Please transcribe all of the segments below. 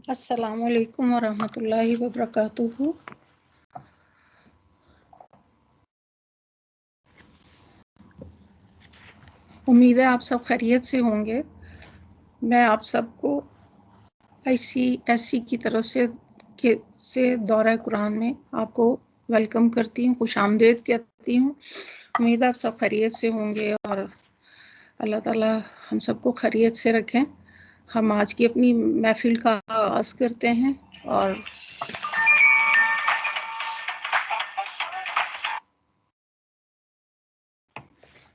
السلام علیکم ورحمۃ اللہ وبرکاتہ۔ امید ہے آپ سب خیریت سے ہوں گے۔ میں آپ سب کو ICSE کی طرف سے دورہ قرآن میں آپ کو ویلکم کرتی ہوں، خوش آمدید کہتی ہوں۔ امید ہے آپ سب خیریت سے ہوں گے اور اللہ تعالیٰ ہم سب کو خیریت سے رکھیں۔ ہم آج کی اپنی محفل کا آغاز کرتے ہیں اور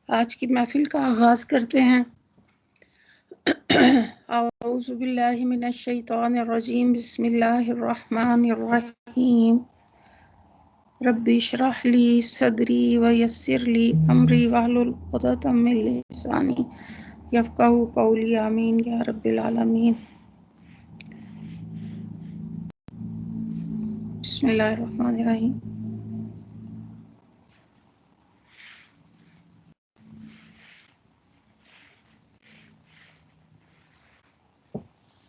آج کی محفل کا آغاز کرتے ہیں۔ اعوذ باللہ من الشیطان الرجیم، بسم اللہ الرحمن الرحیم۔ رب اشرح لی صدری ویسر لی امری واحلل عقدۃ من لسانی یفقہوا قولی، آمین یا رب العالمین۔ بسم اللہ الرحمن الرحیم۔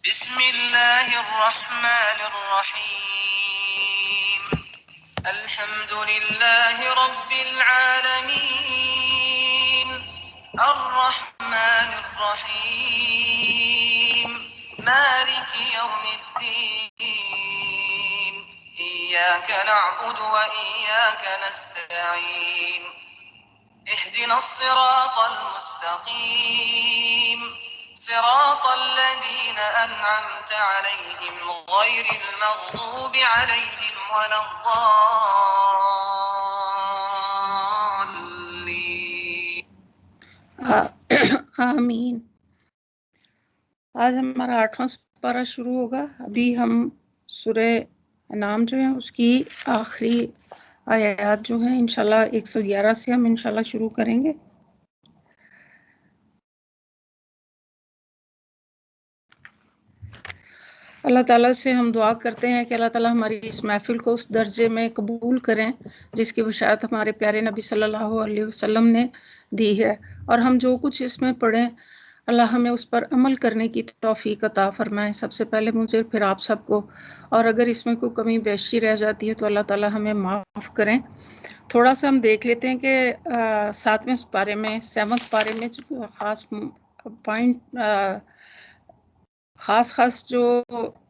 بسم اللہ الرحمن الرحیم۔ الحمد للہ رب العالمین، الرحمن الرحیم، مالک یوم الدین، ایاک نعبد و ایاک نستعین، اهدنا الصراط المستقیم، صراط الذين أنعمت عليهم غير المغضوب عليهم ولا الضالين۔ آمین۔ آج ہمارا 8واں پارہ شروع ہوگا۔ ابھی ہم سورہ انعام جو ہے اس کی آخری آیات جو ہیں انشاءاللہ 111 سے ہم انشاءاللہ شروع کریں گے۔ اللہ تعالیٰ سے ہم دعا کرتے ہیں کہ اللہ تعالیٰ ہماری اس محفل کو اس درجے میں قبول کریں جس کی بشارت ہمارے پیارے نبی صلی اللہ علیہ وسلم نے دی ہے، اور ہم جو کچھ اس میں پڑھیں اللہ ہمیں اس پر عمل کرنے کی توفیق عطا فرمائے، سب سے پہلے مجھے پھر آپ سب کو، اور اگر اس میں کوئی کمی بیشی رہ جاتی ہے تو اللہ تعالیٰ ہمیں معاف کریں۔ تھوڑا سا ہم دیکھ لیتے ہیں کہ 7ویں پارے میں 7 پارے میں خاص جو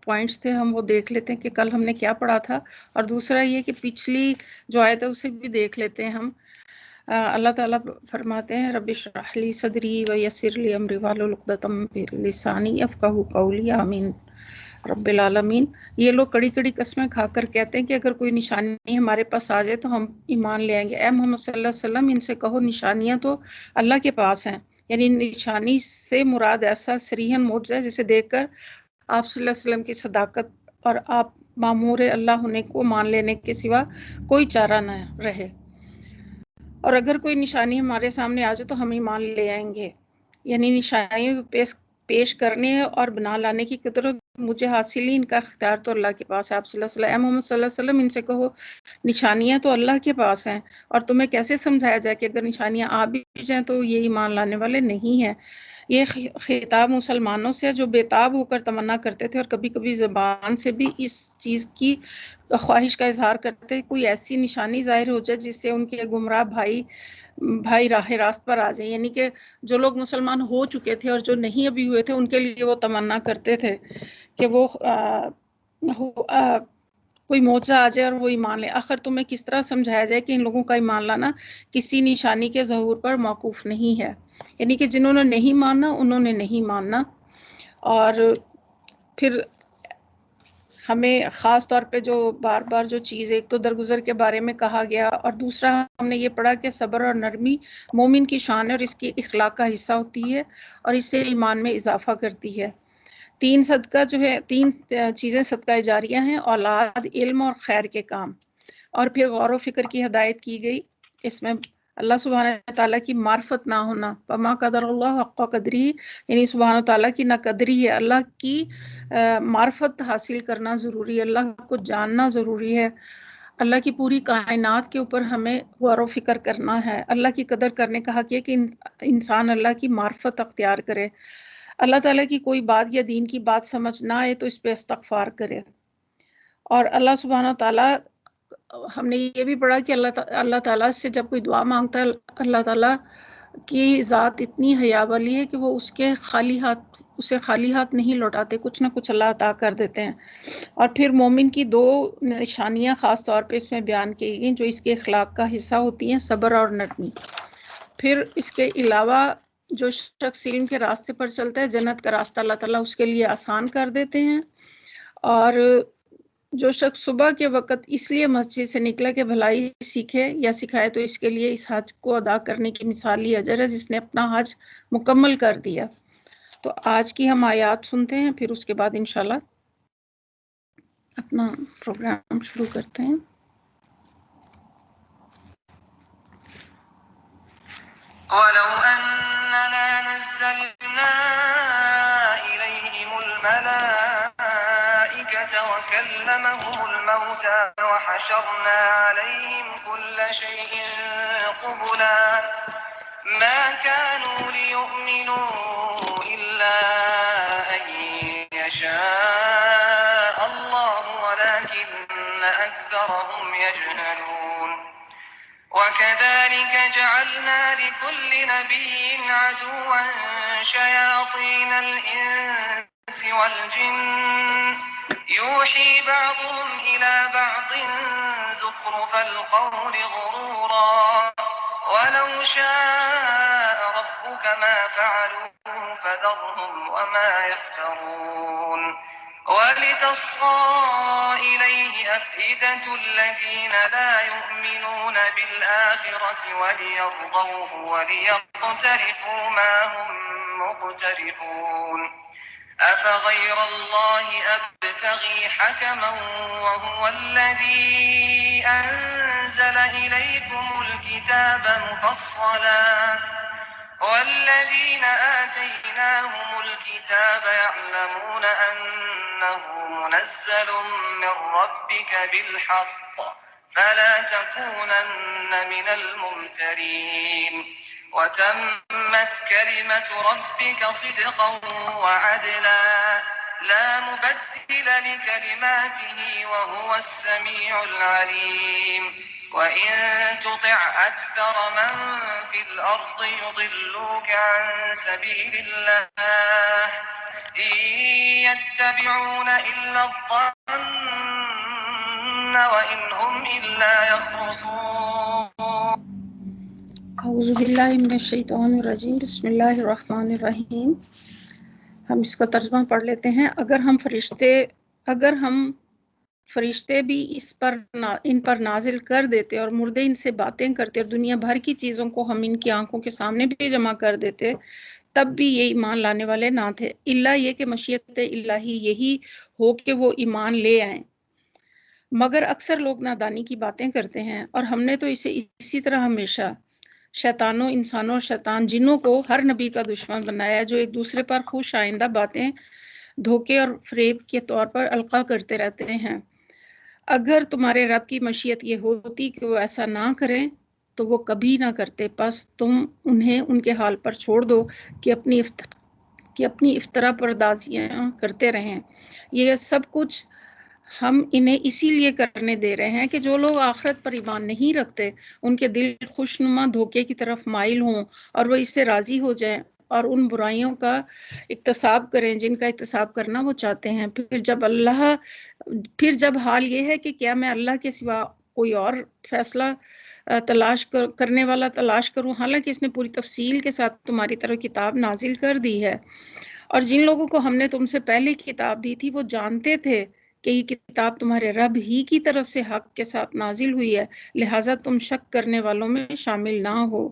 پوائنٹس تھے ہم وہ دیکھ لیتے ہیں کہ کل ہم نے کیا پڑھا تھا، اور دوسرا یہ کہ پچھلی جو آیت ہے اسے بھی دیکھ لیتے ہیں ہم۔ اللہ تعالیٰ فرماتے ہیں رب اشرح لی صدری ویسر لی امری واحلل عقدۃ من لسانی یفقہوا قولی، آمین رب العالمین۔ یہ لوگ کڑی کڑی قسمیں کھا کر کہتے ہیں کہ اگر کوئی نشانی ہمارے پاس آ جائے تو ہم ایمان لے آئیں گے۔ اے محمد صلی اللہ علیہ وسلم ان سے کہو نشانیاں تو اللہ کے پاس ہیں، یعنی نشانی سے مراد ایسا صریحاً معجزہ ہے جسے دیکھ کر آپ صلی اللہ علیہ وسلم کی صداقت اور آپ مامور اللہ ہونے کو مان لینے کے سوا کوئی چارہ نہ رہے، اور اگر کوئی نشانی ہمارے سامنے آ جائے تو ہم ایمان لے آئیں گے، یعنی نشانیوں پیش کرنے اور بنا لانے کی قدرت مجھے حاصل ہی، ان کا اختیار تو اللہ کے پاس ہے۔ آپ صلی اللہ علیہ وسلم، اے محمد صلی اللہ علیہ وسلم ان سے کہو نشانیاں تو اللہ کے پاس ہیں، اور تمہیں کیسے سمجھایا جائے کہ اگر نشانیاں آ بھی جائیں تو یہ ایمان لانے والے نہیں ہیں۔ یہ خطاب مسلمانوں سے جو بےتاب ہو کر تمنا کرتے تھے اور کبھی کبھی زبان سے بھی اس چیز کی خواہش کا اظہار کرتے، کوئی ایسی نشانی ظاہر ہو جائے جس سے ان کے گمراہ بھائی راہ راست پر آ جائیں، یعنی کہ جو لوگ مسلمان ہو چکے تھے اور جو نہیں ابھی ہوئے تھے ان کے لیے وہ تمنا کرتے تھے کہ وہ کوئی معجزہ آ جائے اور وہ ایمان لے۔ آخر تمہیں کس طرح سمجھایا جائے کہ ان لوگوں کا ایمان لانا کسی نشانی کے ظہور پر موقوف نہیں ہے، یعنی کہ جنہوں نے نہیں ماننا انہوں نے نہیں ماننا۔ اور پھر ہمیں خاص طور پہ جو بار بار جو چیز ایک تو درگزر کے بارے میں کہا گیا، اور دوسرا ہم نے یہ پڑھا کہ صبر اور نرمی مومن کی شان ہے اور اس کی اخلاق کا حصہ ہوتی ہے اور اس سے ایمان میں اضافہ کرتی ہے۔ 3 چیزیں صدقہ جاریہ ہیں: اولاد، علم اور خیر کے کام۔ اور پھر غور و فکر کی ہدایت کی گئی، اس میں اللہ سبحانہ تعالیٰ کی معرفت نہ ہونا، وما قدر اللہ حق قدری، یعنی سبحانہ تعالیٰ کی نہ قدری ہے، اللہ کی معرفت حاصل کرنا ضروری ہے، اللہ کو جاننا ضروری ہے، اللہ کی پوری کائنات کے اوپر ہمیں غور و فکر کرنا ہے۔ اللہ کی قدر کرنے کا حق یہ کہ انسان اللہ کی معرفت اختیار کرے۔ اللہ تعالیٰ کی کوئی بات یا دین کی بات سمجھ نہ آئے تو اس پہ استغفار کرے. اور اللہ سبحانہ تعالیٰ، ہم نے یہ بھی پڑھا کہ اللہ تعالیٰ سے جب کوئی دعا مانگتا ہے، اللہ تعالیٰ کی ذات اتنی حیا والی ہے کہ وہ اسے خالی ہاتھ نہیں لوٹاتے، کچھ نہ کچھ اللہ عطا کر دیتے ہیں. اور پھر مومن کی 2 نشانیاں خاص طور پہ اس میں بیان کی گئی جو اس کے اخلاق کا حصہ ہوتی ہیں، صبر اور نرمی. پھر اس کے علاوہ جو شخص علم کے راستے پر چلتا ہے، جنت کا راستہ اللہ تعالیٰ اس کے لیے آسان کر دیتے ہیں. اور جو شخص صبح کے وقت اس لیے مسجد سے نکلا کہ بھلائی سیکھے یا سکھائے، تو اس کے لیے اس حج کو ادا کرنے کی مثالی اجر ہے جس نے اپنا حج مکمل کر دیا. تو آج کی ہم آیات سنتے ہیں، پھر اس کے بعد انشاءاللہ اپنا پروگرام شروع کرتے ہیں. وَلَوْ أَنَّنَا نَزَّلْنَا إِلَيْهِمُ الْمَلَائِكَةَ وَكَلَّمَهُمُ الْمَوْتَى وَحَشَرْنَا عَلَيْهِمْ كُلَّ شَيْءٍ قُبُلًا مَا كَانُوا لِيُؤْمِنُوا إِلَّا أَن يَشَاءَ اللَّهُ وَلَكِنَّ أَكْثَرَهُمْ يَجْهَلُونَ. وَكَذَلِكَ جَعَلْنَا لِكُلِّ نَبِيٍّ عَدُوًّا شَيَاطِينَ الْإِنسِ وَالْجِنِّ يُوحِي بَعْضُهُمْ إِلَى بَعْضٍ زُخْرُفَ الْقَوْلِ غُرُورًا وَلَوْ شَاءَ رَبُّكَ مَا فَعَلُوهُ فَذَرْهُمْ وَمَا يَفْتَرُونَ. وَلِتَصْغَىٰ إِلَيْهِ أَفْئِدَةُ الَّذِينَ لَا يُؤْمِنُونَ بِالْآخِرَةِ وَلِيَرْضَوْهُ وَلِيَقْتَرِفُوا مَا هُم مُّقْتَرِفُونَ. أَفَغَيْرَ اللَّهِ أَبْتَغِي حَكَمًا وَهُوَ الَّذِي أَنزَلَ إِلَيْكُمُ الْكِتَابَ مُفَصَّلًا وَالَّذِينَ آتَيْنَاهُمُ الْكِتَابَ يَعْلَمُونَ أَنَّهُ مُنَزَّلٌ مِّن رَّبِّكَ بِالْحَقِّ فَلَا تَكُونَنَّ مِنَ الْمُمْتَرِينَ. وَتَمَّتْ كَلِمَةُ رَبِّكَ صِدْقًا وَعَدْلًا لَّا مُبَدِّلَ لِكَلِمَاتِهِ وَهُوَ السَّمِيعُ الْعَلِيمُ. وَإِن تُطِعْ أَكْثَرَ مَن فِي الْأَرْضِ يُضِلُّوكَ عَن سَبِيلِ اللَّهِ إِن يَتَّبِعُونَ إِلَّا الظَّنَّ وَإِنْ هُمْ إِلَّا يَخْرُصُونَ. اعوذ باللہ من الشیطان الرجیم، بسم اللہ الرحمن الرحیم. ہم اس کا ترجمہ پڑھ لیتے ہیں. اگر ہم فرشتے بھی ان پر نازل کر دیتے اور مردے ان سے باتیں کرتے اور دنیا بھر کی چیزوں کو ہم ان کی آنکھوں کے سامنے بھی جمع کر دیتے، تب بھی یہ ایمان لانے والے نہ تھے، الا یہ کہ مشیت الہی یہی ہو کہ وہ ایمان لے آئیں. مگر اکثر لوگ نادانی کی باتیں کرتے ہیں، اور ہم نے تو اسے اسی طرح ہمیشہ شیطانوں، انسانوں اور شیطان جنوں کو ہر نبی کا دشمن بنایا، جو ایک دوسرے پر خوش آئندہ باتیں دھوکے اور فریب کے طور پر القا کرتے رہتے ہیں. اگر تمہارے رب کی مشیت یہ ہوتی کہ وہ ایسا نہ کریں تو وہ کبھی نہ کرتے، پس تم انہیں ان کے حال پر چھوڑ دو کہ اپنی افطرا پردازیاں کرتے رہیں. یہ سب کچھ ہم انہیں اسی لیے کرنے دے رہے ہیں کہ جو لوگ آخرت پر ایمان نہیں رکھتے ان کے دل خوشنما دھوکے کی طرف مائل ہوں اور وہ اس سے راضی ہو جائیں اور ان برائیوں کا اکتساب کریں جن کا اکتساب کرنا وہ چاہتے ہیں. پھر جب حال یہ ہے کہ کیا میں اللہ کے سوا کوئی اور فیصلہ تلاش کرنے والا تلاش کروں، حالانکہ اس نے پوری تفصیل کے ساتھ تمہاری طرف کتاب نازل کر دی ہے. اور جن لوگوں کو ہم نے تم سے پہلے کتاب دی تھی وہ جانتے تھے کہ یہ کتاب تمہارے رب ہی کی طرف سے حق کے ساتھ نازل ہوئی ہے، لہٰذا تم شک کرنے والوں میں شامل نہ ہو.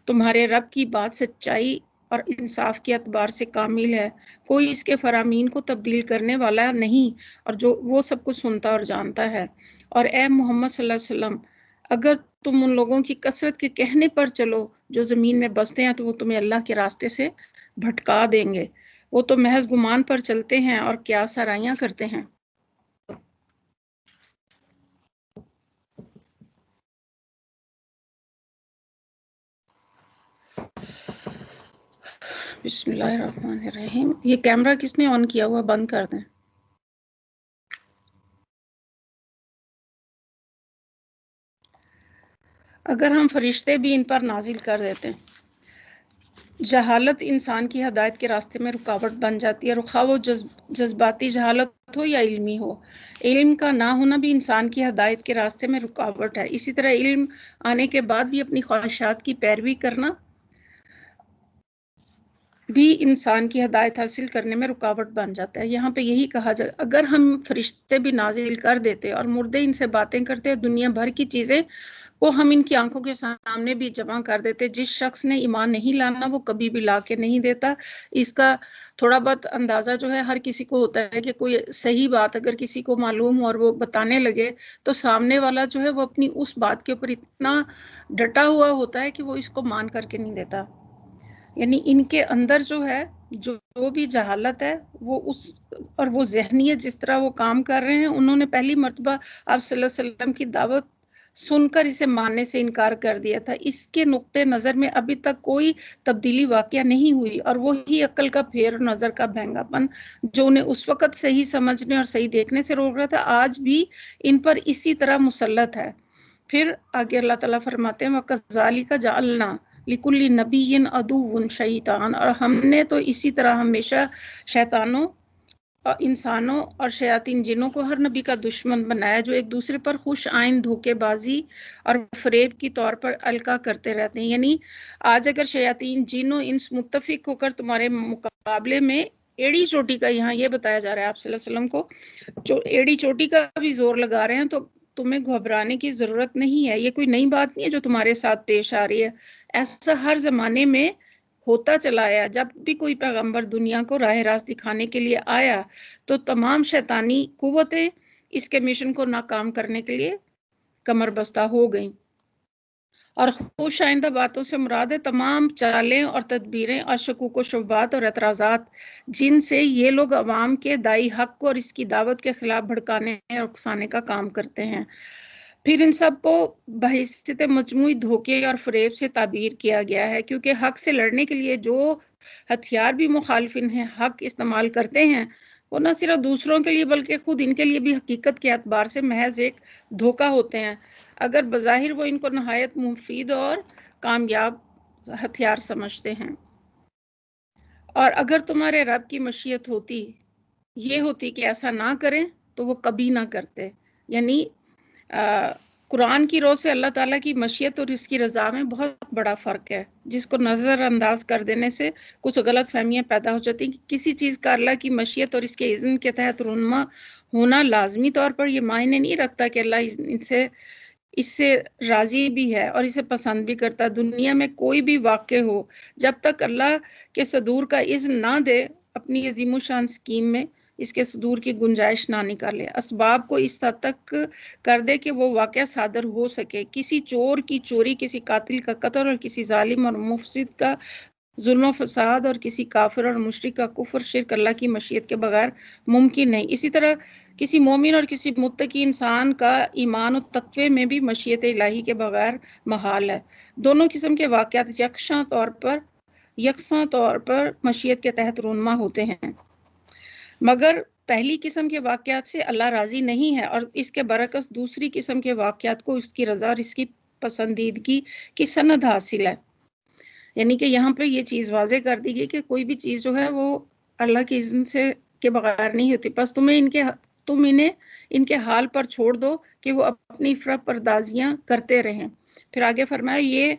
تمہارے رب کی بات سچائی اور انصاف کے اعتبار سے کامل ہے، کوئی اس کے فرامین کو تبدیل کرنے والا نہیں، اور جو وہ سب کچھ سنتا اور جانتا ہے. اور اے محمد صلی اللہ علیہ وسلم، اگر تم ان لوگوں کی کثرت کے کہنے پر چلو جو زمین میں بستے ہیں تو وہ تمہیں اللہ کے راستے سے بھٹکا دیں گے. وہ تو محض گمان پر چلتے ہیں اور کیا سرائیاں کرتے ہیں. بسم اللہ الرحمن الرحیم. یہ کیمرہ کس نے آن کیا ہوا؟ بند کر دیں. اگر ہم فرشتے بھی ان پر نازل کر دیتے ہیں، جہالت انسان کی ہدایت کے راستے میں رکاوٹ بن جاتی ہے، خواہ وہ جذباتی جہالت ہو یا علمی ہو. علم کا نہ ہونا بھی انسان کی ہدایت کے راستے میں رکاوٹ ہے. اسی طرح علم آنے کے بعد بھی اپنی خواہشات کی پیروی کرنا بھی انسان کی ہدایت حاصل کرنے میں رکاوٹ بن جاتا ہے. یہاں پہ یہی کہا جائے، اگر ہم فرشتے بھی نازل کر دیتے اور مردے ان سے باتیں کرتے، دنیا بھر کی چیزیں کو ہم ان کی آنکھوں کے سامنے بھی جمع کر دیتے. جس شخص نے ایمان نہیں لانا وہ کبھی بھی لا کے نہیں دیتا. اس کا تھوڑا بہت اندازہ جو ہے ہر کسی کو ہوتا ہے کہ کوئی صحیح بات اگر کسی کو معلوم ہو اور وہ بتانے لگے تو سامنے والا جو ہے وہ اپنی اس بات کے اوپر اتنا ڈٹا ہوا ہوتا ہے کہ وہ اس کو مان کر کے نہیں دیتا. یعنی ان کے اندر جو ہے جو بھی جہالت ہے وہ اس اور وہ ذہنیت جس طرح وہ کام کر رہے ہیں، انہوں نے پہلی مرتبہ آپ صلی اللہ علیہ وسلم کی دعوت سن کر اسے ماننے سے انکار کر دیا تھا. اس کے نقطۂ نظر میں ابھی تک کوئی تبدیلی واقعہ نہیں ہوئی، اور وہی عقل کا پھیر نظر کا بھینگا پن جو انہیں اس وقت صحیح سمجھنے اور صحیح دیکھنے سے روک رہا تھا، آج بھی ان پر اسی طرح مسلط ہے. پھر آگے اللہ تعالیٰ فرماتے ہیں وَكَذَلِكَ جَعَلْنَا لِكُلِّ نَبِيٍّ عَدُوًّا شَيْطَانًا، اور ہم نے تو اسی طرح ہمیشہ شیطانوں اور انسانوں اور شیاطین جنوں کو ہر نبی کا دشمن بنایا، جو ایک دوسرے پر خوش آئند دھوکے بازی اور فریب کی طور پر القا کرتے رہتے ہیں. یعنی آج اگر شیاطین جن و انس متفق ہو کر تمہارے مقابلے میں ایڑی چوٹی کا، یہاں یہ بتایا جا رہا ہے آپ صلی اللہ علیہ وسلم کو، جو ایڑی چوٹی کا بھی زور لگا رہے ہیں، تو تمہیں گھبرانے کی ضرورت نہیں ہے. یہ کوئی نئی بات نہیں ہے جو تمہارے ساتھ پیش آ رہی ہے. ایسا ہر زمانے میں ہوتا چلا آیا. جب بھی کوئی پیغمبر دنیا کو راہ راست دکھانے کے لیے آیا تو تمام شیطانی قوتیں اس کے مشن کو ناکام کرنے کے لیے کمر بستہ ہو گئیں. اور خوش آئندہ باتوں سے مراد ہے تمام چالیں اور تدبیریں اور شکوک و شبہات اور اعتراضات جن سے یہ لوگ عوام کے دائی حق کو اور اس کی دعوت کے خلاف بھڑکانے اور اکسانے کا کام کرتے ہیں. پھر ان سب کو بحیثیت مجموعی دھوکے اور فریب سے تعبیر کیا گیا ہے، کیونکہ حق سے لڑنے کے لیے جو ہتھیار بھی مخالفین ہیں حق استعمال کرتے ہیں، وہ نہ صرف دوسروں کے لیے بلکہ خود ان کے لیے بھی حقیقت کے اعتبار سے محض ایک دھوکہ ہوتے ہیں، اگر بظاہر وہ ان کو نہایت مفید اور کامیاب ہتھیار سمجھتے ہیں. اور اگر تمہارے رب کی مشیت ہوتی، یہ ہوتی کہ ایسا نہ کریں تو وہ کبھی نہ کرتے. یعنی قرآن کی رو سے اللہ تعالیٰ کی مشیت اور اس کی رضا میں بہت بڑا فرق ہے، جس کو نظر انداز کر دینے سے کچھ غلط فہمیاں پیدا ہو جاتی ہیں کہ کسی چیز کا اللہ کی مشیت اور اس کے اذن کے تحت رونما ہونا لازمی طور پر یہ معنی نہیں رکھتا کہ اللہ اس سے راضی بھی ہے اور اسے پسند بھی کرتا. دنیا میں کوئی بھی واقع ہو، جب تک اللہ کے صدور کا اذن نہ دے، اپنی عظیم الشان اسکیم میں اس کے صدور کی گنجائش نہ نکالے، اسباب کو اس حد تک کر دے کہ وہ واقعہ صادر ہو سکے. کسی چور کی چوری، کسی قاتل کا قتل اور کسی ظالم اور مفسد کا ظلم و فساد اور کسی کافر اور مشرک کا کفر شرک اللہ کی مشیت کے بغیر ممکن نہیں. اسی طرح کسی مومن اور کسی متقی انسان کا ایمان و تقوی میں بھی مشیت الہی کے بغیر محال ہے. دونوں قسم کے واقعات یکساں طور پر مشیت کے تحت رونما ہوتے ہیں، مگر پہلی قسم کے واقعات سے اللہ راضی نہیں ہے، اور اس کے برعکس دوسری قسم کے واقعات کو اس کی رضا اور اس کی پسندیدگی کی سند حاصل ہے. یعنی کہ یہاں پہ یہ چیز واضح کر دی گئی کہ کوئی بھی چیز جو ہے وہ اللہ کے اذن سے کے بغیر نہیں ہوتی. پس تم انہیں ان کے حال پر چھوڑ دو کہ وہ اپنی فرق پردازیاں کرتے رہیں. پھر آگے فرمایا یہ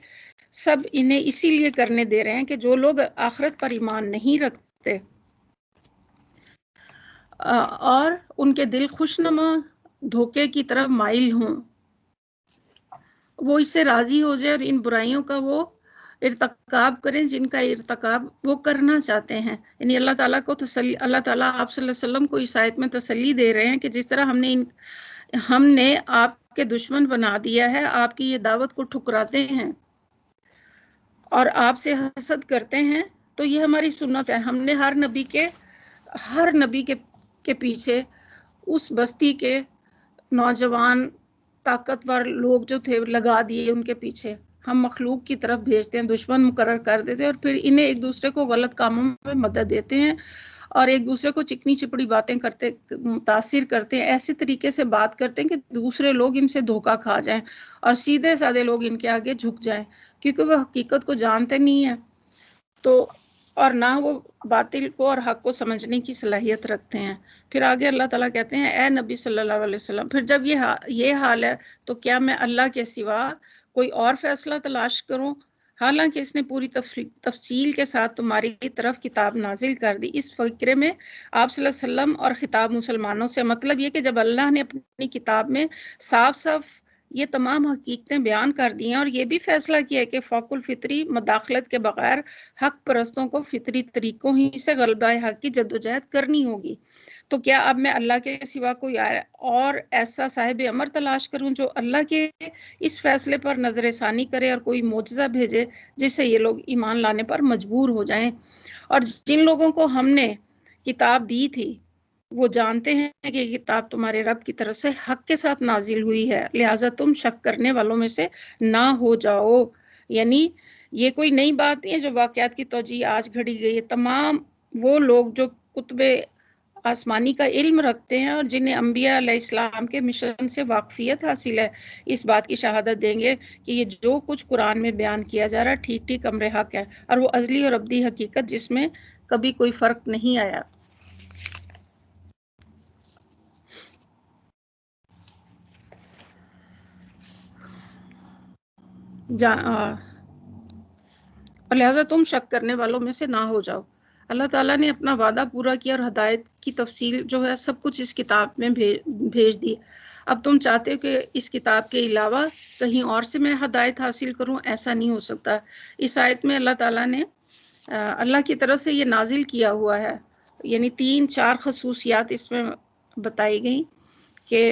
سب انہیں اسی لیے کرنے دے رہے ہیں کہ جو لوگ آخرت پر ایمان نہیں رکھتے اور ان کے دل خوشنما دھوکے کی طرف مائل ہوں، وہ اس سے راضی ہو جائے اور ان برائیوں کا وہ ارتکاب کریں جن کا ارتکاب وہ کرنا چاہتے ہیں. یعنی اللہ تعالیٰ کو تسلی، اللہ تعالیٰ آپ صلی اللہ علیہ وسلم کو اس آیت میں تسلی دے رہے ہیں کہ جس طرح ہم نے آپ کے دشمن بنا دیا ہے، آپ کی یہ دعوت کو ٹھکراتے ہیں اور آپ سے حسد کرتے ہیں، تو یہ ہماری سنت ہے. ہم نے ہر نبی کے پیچھے اس بستی کے نوجوان طاقتور لوگ جو تھے لگا دیے ان کے پیچھے. ہم مخلوق کی طرف بھیجتے ہیں، دشمن مقرر کر دیتے ہیں، اور پھر انہیں ایک دوسرے کو غلط کاموں میں مدد دیتے ہیں اور ایک دوسرے کو چکنی چپڑی باتیں کرتے متاثر کرتے ہیں، ایسے طریقے سے بات کرتے ہیں کہ دوسرے لوگ ان سے دھوکہ کھا جائیں اور سیدھے سادے لوگ ان کے آگے جھک جائیں، کیونکہ وہ حقیقت کو جانتے نہیں ہیں تو اور نہ وہ باطل کو اور حق کو سمجھنے کی صلاحیت رکھتے ہیں۔ پھر آگے اللہ تعالیٰ کہتے ہیں اے نبی صلی اللہ علیہ وسلم، پھر جب یہ حال ہے تو کیا میں اللہ کے سوا کوئی اور فیصلہ تلاش کروں، حالانکہ اس نے پوری تفصیل کے ساتھ تمہاری طرف کتاب نازل کر دی۔ اس فقرے میں آپ صلی اللہ علیہ وسلم اور خطاب مسلمانوں سے مطلب یہ کہ جب اللہ نے اپنی کتاب میں صاف صاف یہ تمام حقیقتیں بیان کر دی ہیں اور یہ بھی فیصلہ کیا ہے کہ فوق الفطری مداخلت کے بغیر حق پرستوں کو فطری طریقوں ہی سے غلبہ حق کی جدوجہد کرنی ہوگی، تو کیا اب میں اللہ کے سوا کوئی اور ایسا صاحب امر تلاش کروں جو اللہ کے اس فیصلے پر نظر ثانی کرے اور کوئی معجزہ بھیجے جس سے یہ لوگ ایمان لانے پر مجبور ہو جائیں؟ اور جن لوگوں کو ہم نے کتاب دی تھی وہ جانتے ہیں کہ یہ کتاب تمہارے رب کی طرف سے حق کے ساتھ نازل ہوئی ہے، لہٰذا تم شک کرنے والوں میں سے نہ ہو جاؤ۔ یعنی یہ کوئی نئی بات نہیں ہے جو واقعات کی توجیہ آج گھڑی گئی ہے، تمام وہ لوگ جو کتب آسمانی کا علم رکھتے ہیں اور جنہیں انبیاء علیہ السلام کے مشن سے واقفیت حاصل ہے، اس بات کی شہادت دیں گے کہ یہ جو کچھ قرآن میں بیان کیا جا رہا ہے ٹھیک ٹھیک امر حق ہے، اور وہ ازلی اور ابدی حقیقت جس میں کبھی کوئی فرق نہیں آیا۔ اور لہٰذا تم شک کرنے والوں میں سے نہ ہو جاؤ۔ اللہ تعالیٰ نے اپنا وعدہ پورا کیا اور ہدایت کی تفصیل جو ہے سب کچھ اس کتاب میں بھیج دی۔ اب تم چاہتے ہو کہ اس کتاب کے علاوہ کہیں اور سے میں ہدایت حاصل کروں، ایسا نہیں ہو سکتا۔ اس آیت میں اللہ تعالیٰ نے اللہ کی طرف سے یہ نازل کیا ہوا ہے، یعنی 3-4 خصوصیات اس میں بتائی گئی کہ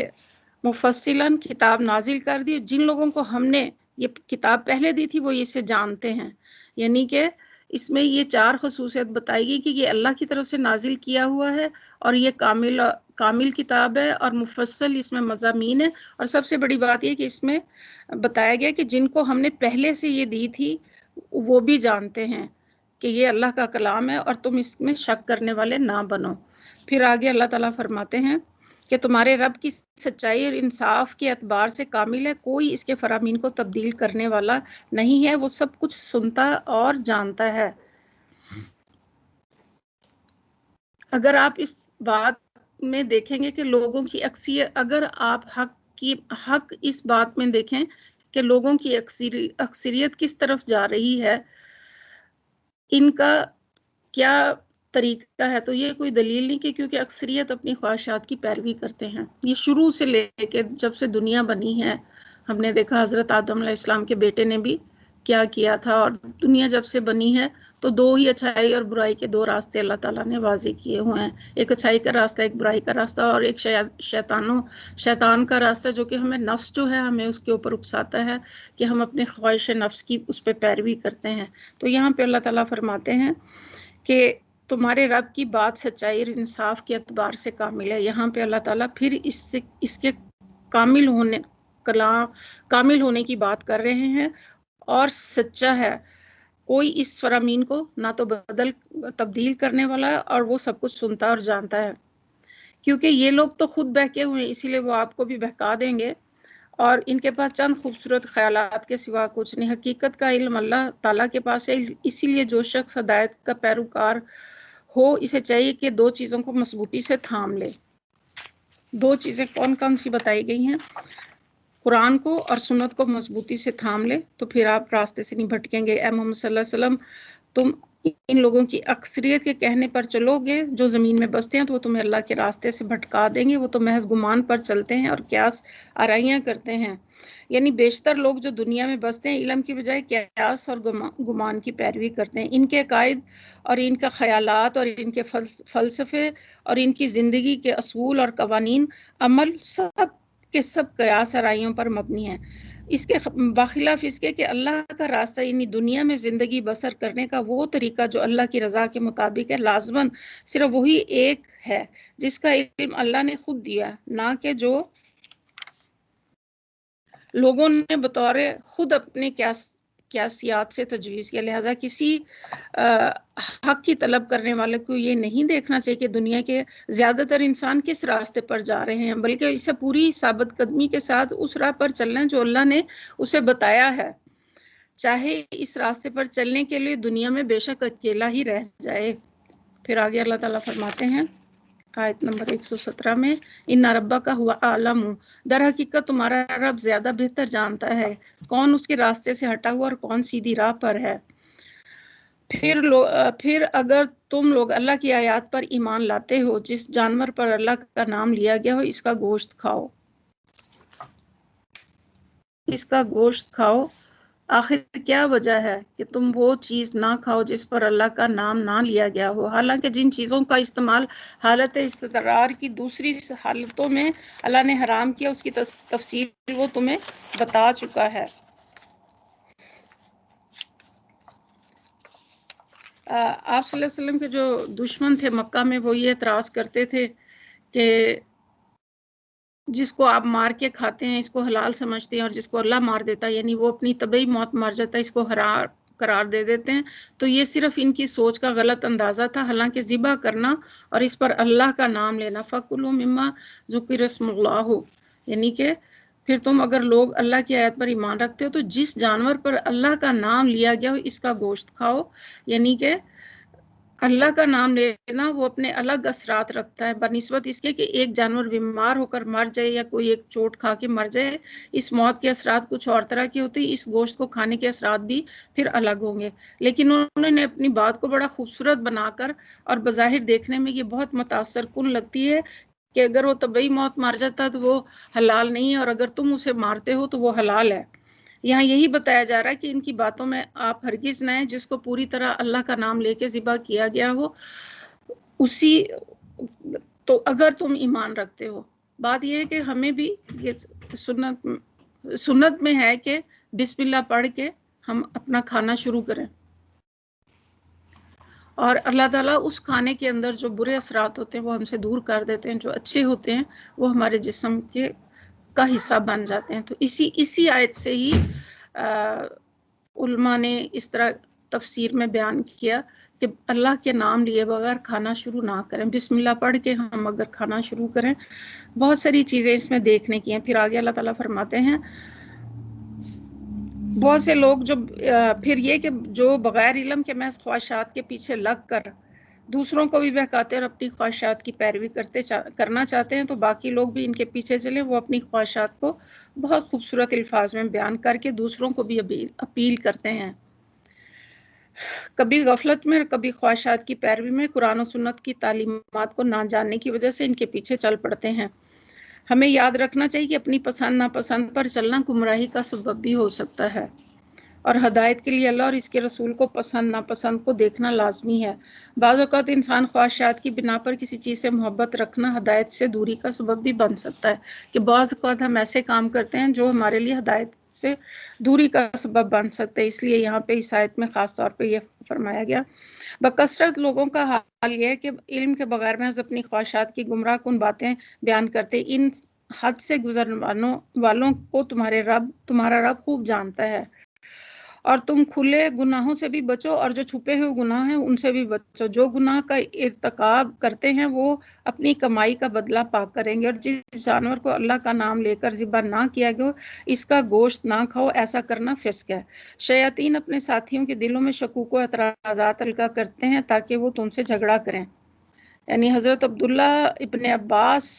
مفصلاً کتاب نازل کر دی، جن لوگوں کو ہم نے یہ کتاب پہلے دی تھی وہ اسے جانتے ہیں، یعنی کہ اس میں یہ 4 خصوصیت بتائی گئی کہ یہ اللہ کی طرف سے نازل کیا ہوا ہے اور یہ کامل کتاب ہے اور مفصل اس میں مضامین ہے، اور سب سے بڑی بات یہ کہ اس میں بتایا گیا کہ جن کو ہم نے پہلے سے یہ دی تھی وہ بھی جانتے ہیں کہ یہ اللہ کا کلام ہے اور تم اس میں شک کرنے والے نہ بنو۔ پھر آگے اللہ تعالیٰ فرماتے ہیں کہ تمہارے رب کی سچائی اور انصاف کے اعتبار سے کامل ہے، کوئی اس کے فرامین کو تبدیل کرنے والا نہیں ہے، وہ سب کچھ سنتا اور جانتا ہے۔ اگر آپ اس بات میں دیکھیں گے کہ لوگوں کی اگر آپ حق اس بات میں دیکھیں کہ لوگوں کی اکثریت کس طرف جا رہی ہے، ان کا کیا طریقہ ہے، تو یہ کوئی دلیل نہیں کہ کیونکہ اکثریت اپنی خواہشات کی پیروی کرتے ہیں۔ یہ شروع سے لے کے جب سے دنیا بنی ہے ہم نے دیکھا حضرت آدم علیہ السلام کے بیٹے نے بھی کیا کیا تھا، اور دنیا جب سے بنی ہے تو 2 ہی اچھائی اور برائی کے 2 راستے اللہ تعالیٰ نے واضح کیے ہوئے ہیں، ایک اچھائی کا راستہ، ایک برائی کا راستہ، اور ایک شیطان کا راستہ جو کہ ہمیں نفس جو ہے ہمیں اس کے اوپر اکساتا ہے کہ ہم اپنے خواہش نفس کی اس پہ پیروی کرتے ہیں۔ تو یہاں پہ اللہ تعالیٰ فرماتے ہیں کہ تمہارے رب کی بات سچائی اور انصاف کے اعتبار سے کامل ہے۔ یہاں پہ اللہ تعالیٰ پھر اس کے کامل ہونے کی بات کر رہے ہیں اور سچا ہے، کوئی اس فرامین کو نہ تو تبدیل کرنے والا ہے اور وہ سب کچھ سنتا اور جانتا ہے، کیونکہ یہ لوگ تو خود بہکے ہوئے ہیں، اسی لیے وہ آپ کو بھی بہکا دیں گے اور ان کے پاس چند خوبصورت خیالات کے سوا کچھ نہیں۔ حقیقت کا علم اللہ تعالیٰ کے پاس ہے، اسی لیے جو شخص ہدایت کا پیروکار ہو اسے چاہیے کہ 2 چیزوں کو مضبوطی سے تھام لے۔ 2 چیزیں کون سی بتائی گئی ہیں؟ قرآن کو اور سنت کو مضبوطی سے تھام لے تو پھر آپ راستے سے نہیں بھٹکیں گے۔ اے محمد صلی اللہ علیہ وسلم، تم ان لوگوں کی اکثریت کے کہنے پر چلو گے جو زمین میں بستے ہیں تو وہ تمہیں اللہ کے راستے سے بھٹکا دیں گے، وہ تو محض گمان پر چلتے ہیں اور قیاس آرائیاں کرتے ہیں۔ یعنی بیشتر لوگ جو دنیا میں بستے ہیں علم کی بجائے قیاس اور گمان کی پیروی کرتے ہیں۔ ان کے عقائد اور ان کا خیالات اور ان کے فلسفے اور ان کی زندگی کے اصول اور قوانین عمل سب کے سب قیاس آرائیوں پر مبنی ہیں، اس کے بخلاف اس کے کہ اللہ کا راستہ یعنی دنیا میں زندگی بسر کرنے کا وہ طریقہ جو اللہ کی رضا کے مطابق ہے، لازماً صرف وہی ایک ہے جس کا علم اللہ نے خود دیا، نہ کہ جو لوگوں نے بطور خود اپنے قیاسیات سے تجویز کیا. لہٰذا کسی حق کی طلب کرنے والے کو یہ نہیں دیکھنا چاہیے کہ دنیا کے زیادہ تر انسان کس راستے پر جا رہے ہیں، بلکہ اسے پوری ثابت قدمی کے ساتھ اس راہ پر چلنا ہے جو اللہ نے اسے بتایا ہے، چاہے اس راستے پر چلنے کے لیے دنیا میں بے شک اکیلا ہی رہ جائے. پھر آگے اللہ تعالیٰ فرماتے ہیں آیت نمبر 117 میں، ان ربک ہوا اعلم، در حقیقت تمہارا رب زیادہ بہتر جانتا ہے کون اس کے راستے سے ہٹا ہوا اور کون سیدھی راہ پر ہے. پھر اگر تم لوگ اللہ کی آیات پر ایمان لاتے ہو، جس جانور پر اللہ کا نام لیا گیا ہو اس کا گوشت کھاؤ، اس کا گوشت کھاؤ. آخر کیا وجہ ہے کہ تم وہ چیز نہ کھاؤ جس پر اللہ کا نام نہ لیا گیا ہو، حالانکہ جن چیزوں کا استعمال حالت استقرار کی دوسری حالتوں میں اللہ نے حرام کیا اس کی تفصیل وہ تمہیں بتا چکا ہے. آپ صلی اللہ علیہ وسلم کے جو دشمن تھے مکہ میں، وہ یہ اعتراض کرتے تھے کہ جس کو آپ مار کے کھاتے ہیں اس کو حلال سمجھتے ہیں، اور جس کو اللہ مار دیتا ہے یعنی وہ اپنی طبعی موت مر جاتا ہے اس کو حرام قرار دے دیتے ہیں. تو یہ صرف ان کی سوچ کا غلط اندازہ تھا، حالانکہ ذبح کرنا اور اس پر اللہ کا نام لینا، فَكُلُوا مِمَّا ذُكِرَ اسْمُ اللَّهِ، یعنی کہ پھر تم اگر لوگ اللہ کی آیت پر ایمان رکھتے ہو تو جس جانور پر اللہ کا نام لیا گیا ہو اس کا گوشت کھاؤ. یعنی کہ اللہ کا نام لینا وہ اپنے الگ اثرات رکھتا ہے بنسبت اس کے کہ ایک جانور بیمار ہو کر مر جائے یا کوئی ایک چوٹ کھا کے مر جائے. اس موت کے اثرات کچھ اور طرح کی ہوتی ہیں، اس گوشت کو کھانے کے اثرات بھی پھر الگ ہوں گے. لیکن انہوں نے اپنی بات کو بڑا خوبصورت بنا کر، اور بظاہر دیکھنے میں یہ بہت متاثر کن لگتی ہے کہ اگر وہ طبعی موت مر جاتا تو وہ حلال نہیں ہے، اور اگر تم اسے مارتے ہو تو وہ حلال ہے. یہاں یہی بتایا جا رہا ہے کہ ان کی باتوں میں آپ ہرگز نہ ہیں، جس کو پوری طرح اللہ کا نام لے کے ذبح کیا گیا ہو اسی تو اگر تم ایمان رکھتے ہو. بات یہ ہے کہ ہمیں بھی یہ سنت میں ہے کہ بسم اللہ پڑھ کے ہم اپنا کھانا شروع کریں، اور اللہ تعالیٰ اس کھانے کے اندر جو برے اثرات ہوتے ہیں وہ ہم سے دور کر دیتے ہیں، جو اچھے ہوتے ہیں وہ ہمارے جسم کا حصہ بن جاتے ہیں. تو اسی آیت سے ہی علماء نے اس طرح تفسیر میں بیان کیا کہ اللہ کے نام لیے بغیر کھانا شروع نہ کریں، بسم اللہ پڑھ کے ہم اگر کھانا شروع کریں. بہت ساری چیزیں اس میں دیکھنے کی ہیں. پھر آگے اللہ تعالیٰ فرماتے ہیں بہت سے لوگ پھر یہ کہ جو بغیر علم کے محض خواہشات کے پیچھے لگ کر دوسروں کو بھی بہکاتے اور اپنی خواہشات کی پیروی کرنا چاہتے ہیں، تو باقی لوگ بھی ان کے پیچھے چلیں. وہ اپنی خواہشات کو بہت خوبصورت الفاظ میں بیان کر کے دوسروں کو بھی اپیل کرتے ہیں، کبھی غفلت میں اور کبھی خواہشات کی پیروی میں قرآن و سنت کی تعلیمات کو نہ جاننے کی وجہ سے ان کے پیچھے چل پڑتے ہیں. ہمیں یاد رکھنا چاہیے کہ اپنی پسند ناپسند پر چلنا گمراہی کا سبب بھی ہو سکتا ہے، اور ہدایت کے لیے اللہ اور اس کے رسول کو پسند ناپسند کو دیکھنا لازمی ہے. بعض اوقات انسان خواہشات کی بنا پر کسی چیز سے محبت رکھنا ہدایت سے دوری کا سبب بھی بن سکتا ہے، کہ بعض اوقات ہم ایسے کام کرتے ہیں جو ہمارے لیے ہدایت سے دوری کا سبب بن سکتے ہیں. اس لیے یہاں پہ اس آیت میں خاص طور پہ یہ فرمایا گیا. بکثرت لوگوں کا حال یہ ہے کہ علم کے بغیر محض اپنی خواہشات کی گمراہ کن باتیں بیان کرتے. ان حد سے گزرنے والوں کو تمہارا رب خوب جانتا ہے، اور تم کھلے گناہوں سے بھی بچو اور جو چھپے ہوئے گناہ ہیں ان سے بھی بچو. جو گناہ کا ارتکاب کرتے ہیں وہ اپنی کمائی کا بدلہ پا کریں گے. اور جس جانور کو اللہ کا نام لے کر ذبح نہ کیا گیا اس کا گوشت نہ کھاؤ، ایسا کرنا فسق ہے. شیاطین اپنے ساتھیوں کے دلوں میں شکوک و اعتراضات القا کرتے ہیں تاکہ وہ تم سے جھگڑا کریں. یعنی حضرت عبداللہ ابن عباس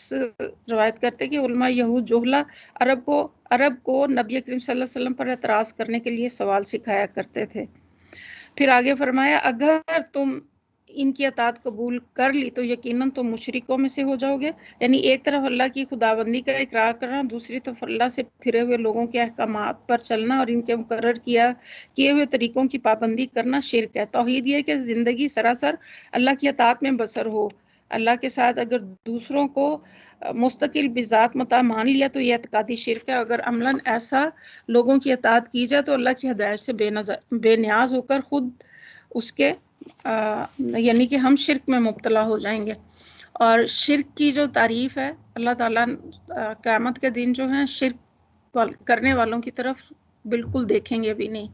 روایت کرتے کہ علماء یہود جوہلا عرب کو نبی کریم صلی اللہ علیہ وسلم پر اعتراض کرنے کے لیے سوال سکھایا کرتے تھے. پھر آگے فرمایا اگر تم ان کی اطاعت قبول کر لی تو یقیناً تم مشرکوں میں سے ہو جاؤ گے. یعنی ایک طرف اللہ کی خداوندی کا اقرار کرنا، دوسری طرف اللہ سے پھرے ہوئے لوگوں کے احکامات پر چلنا اور ان کے مقرر کیے ہوئے طریقوں کی پابندی کرنا شرک ہے. توحید یہ کہ زندگی سراسر اللہ کی اطاعت میں بسر ہو. اللہ کے ساتھ اگر دوسروں کو مستقل بذات متع مان لیا تو یہ اعتقادی شرک ہے. اگر عملاً ایسا لوگوں کی اطاعت کی جائے تو اللہ کی ہدایت سے بے نیاز ہو کر خود اس کے یعنی کہ ہم شرک میں مبتلا ہو جائیں گے. اور شرک کی جو تعریف ہے اللہ تعالیٰ قیامت کے دن جو ہیں شرک کرنے والوں کی طرف بالکل دیکھیں گے بھی نہیں.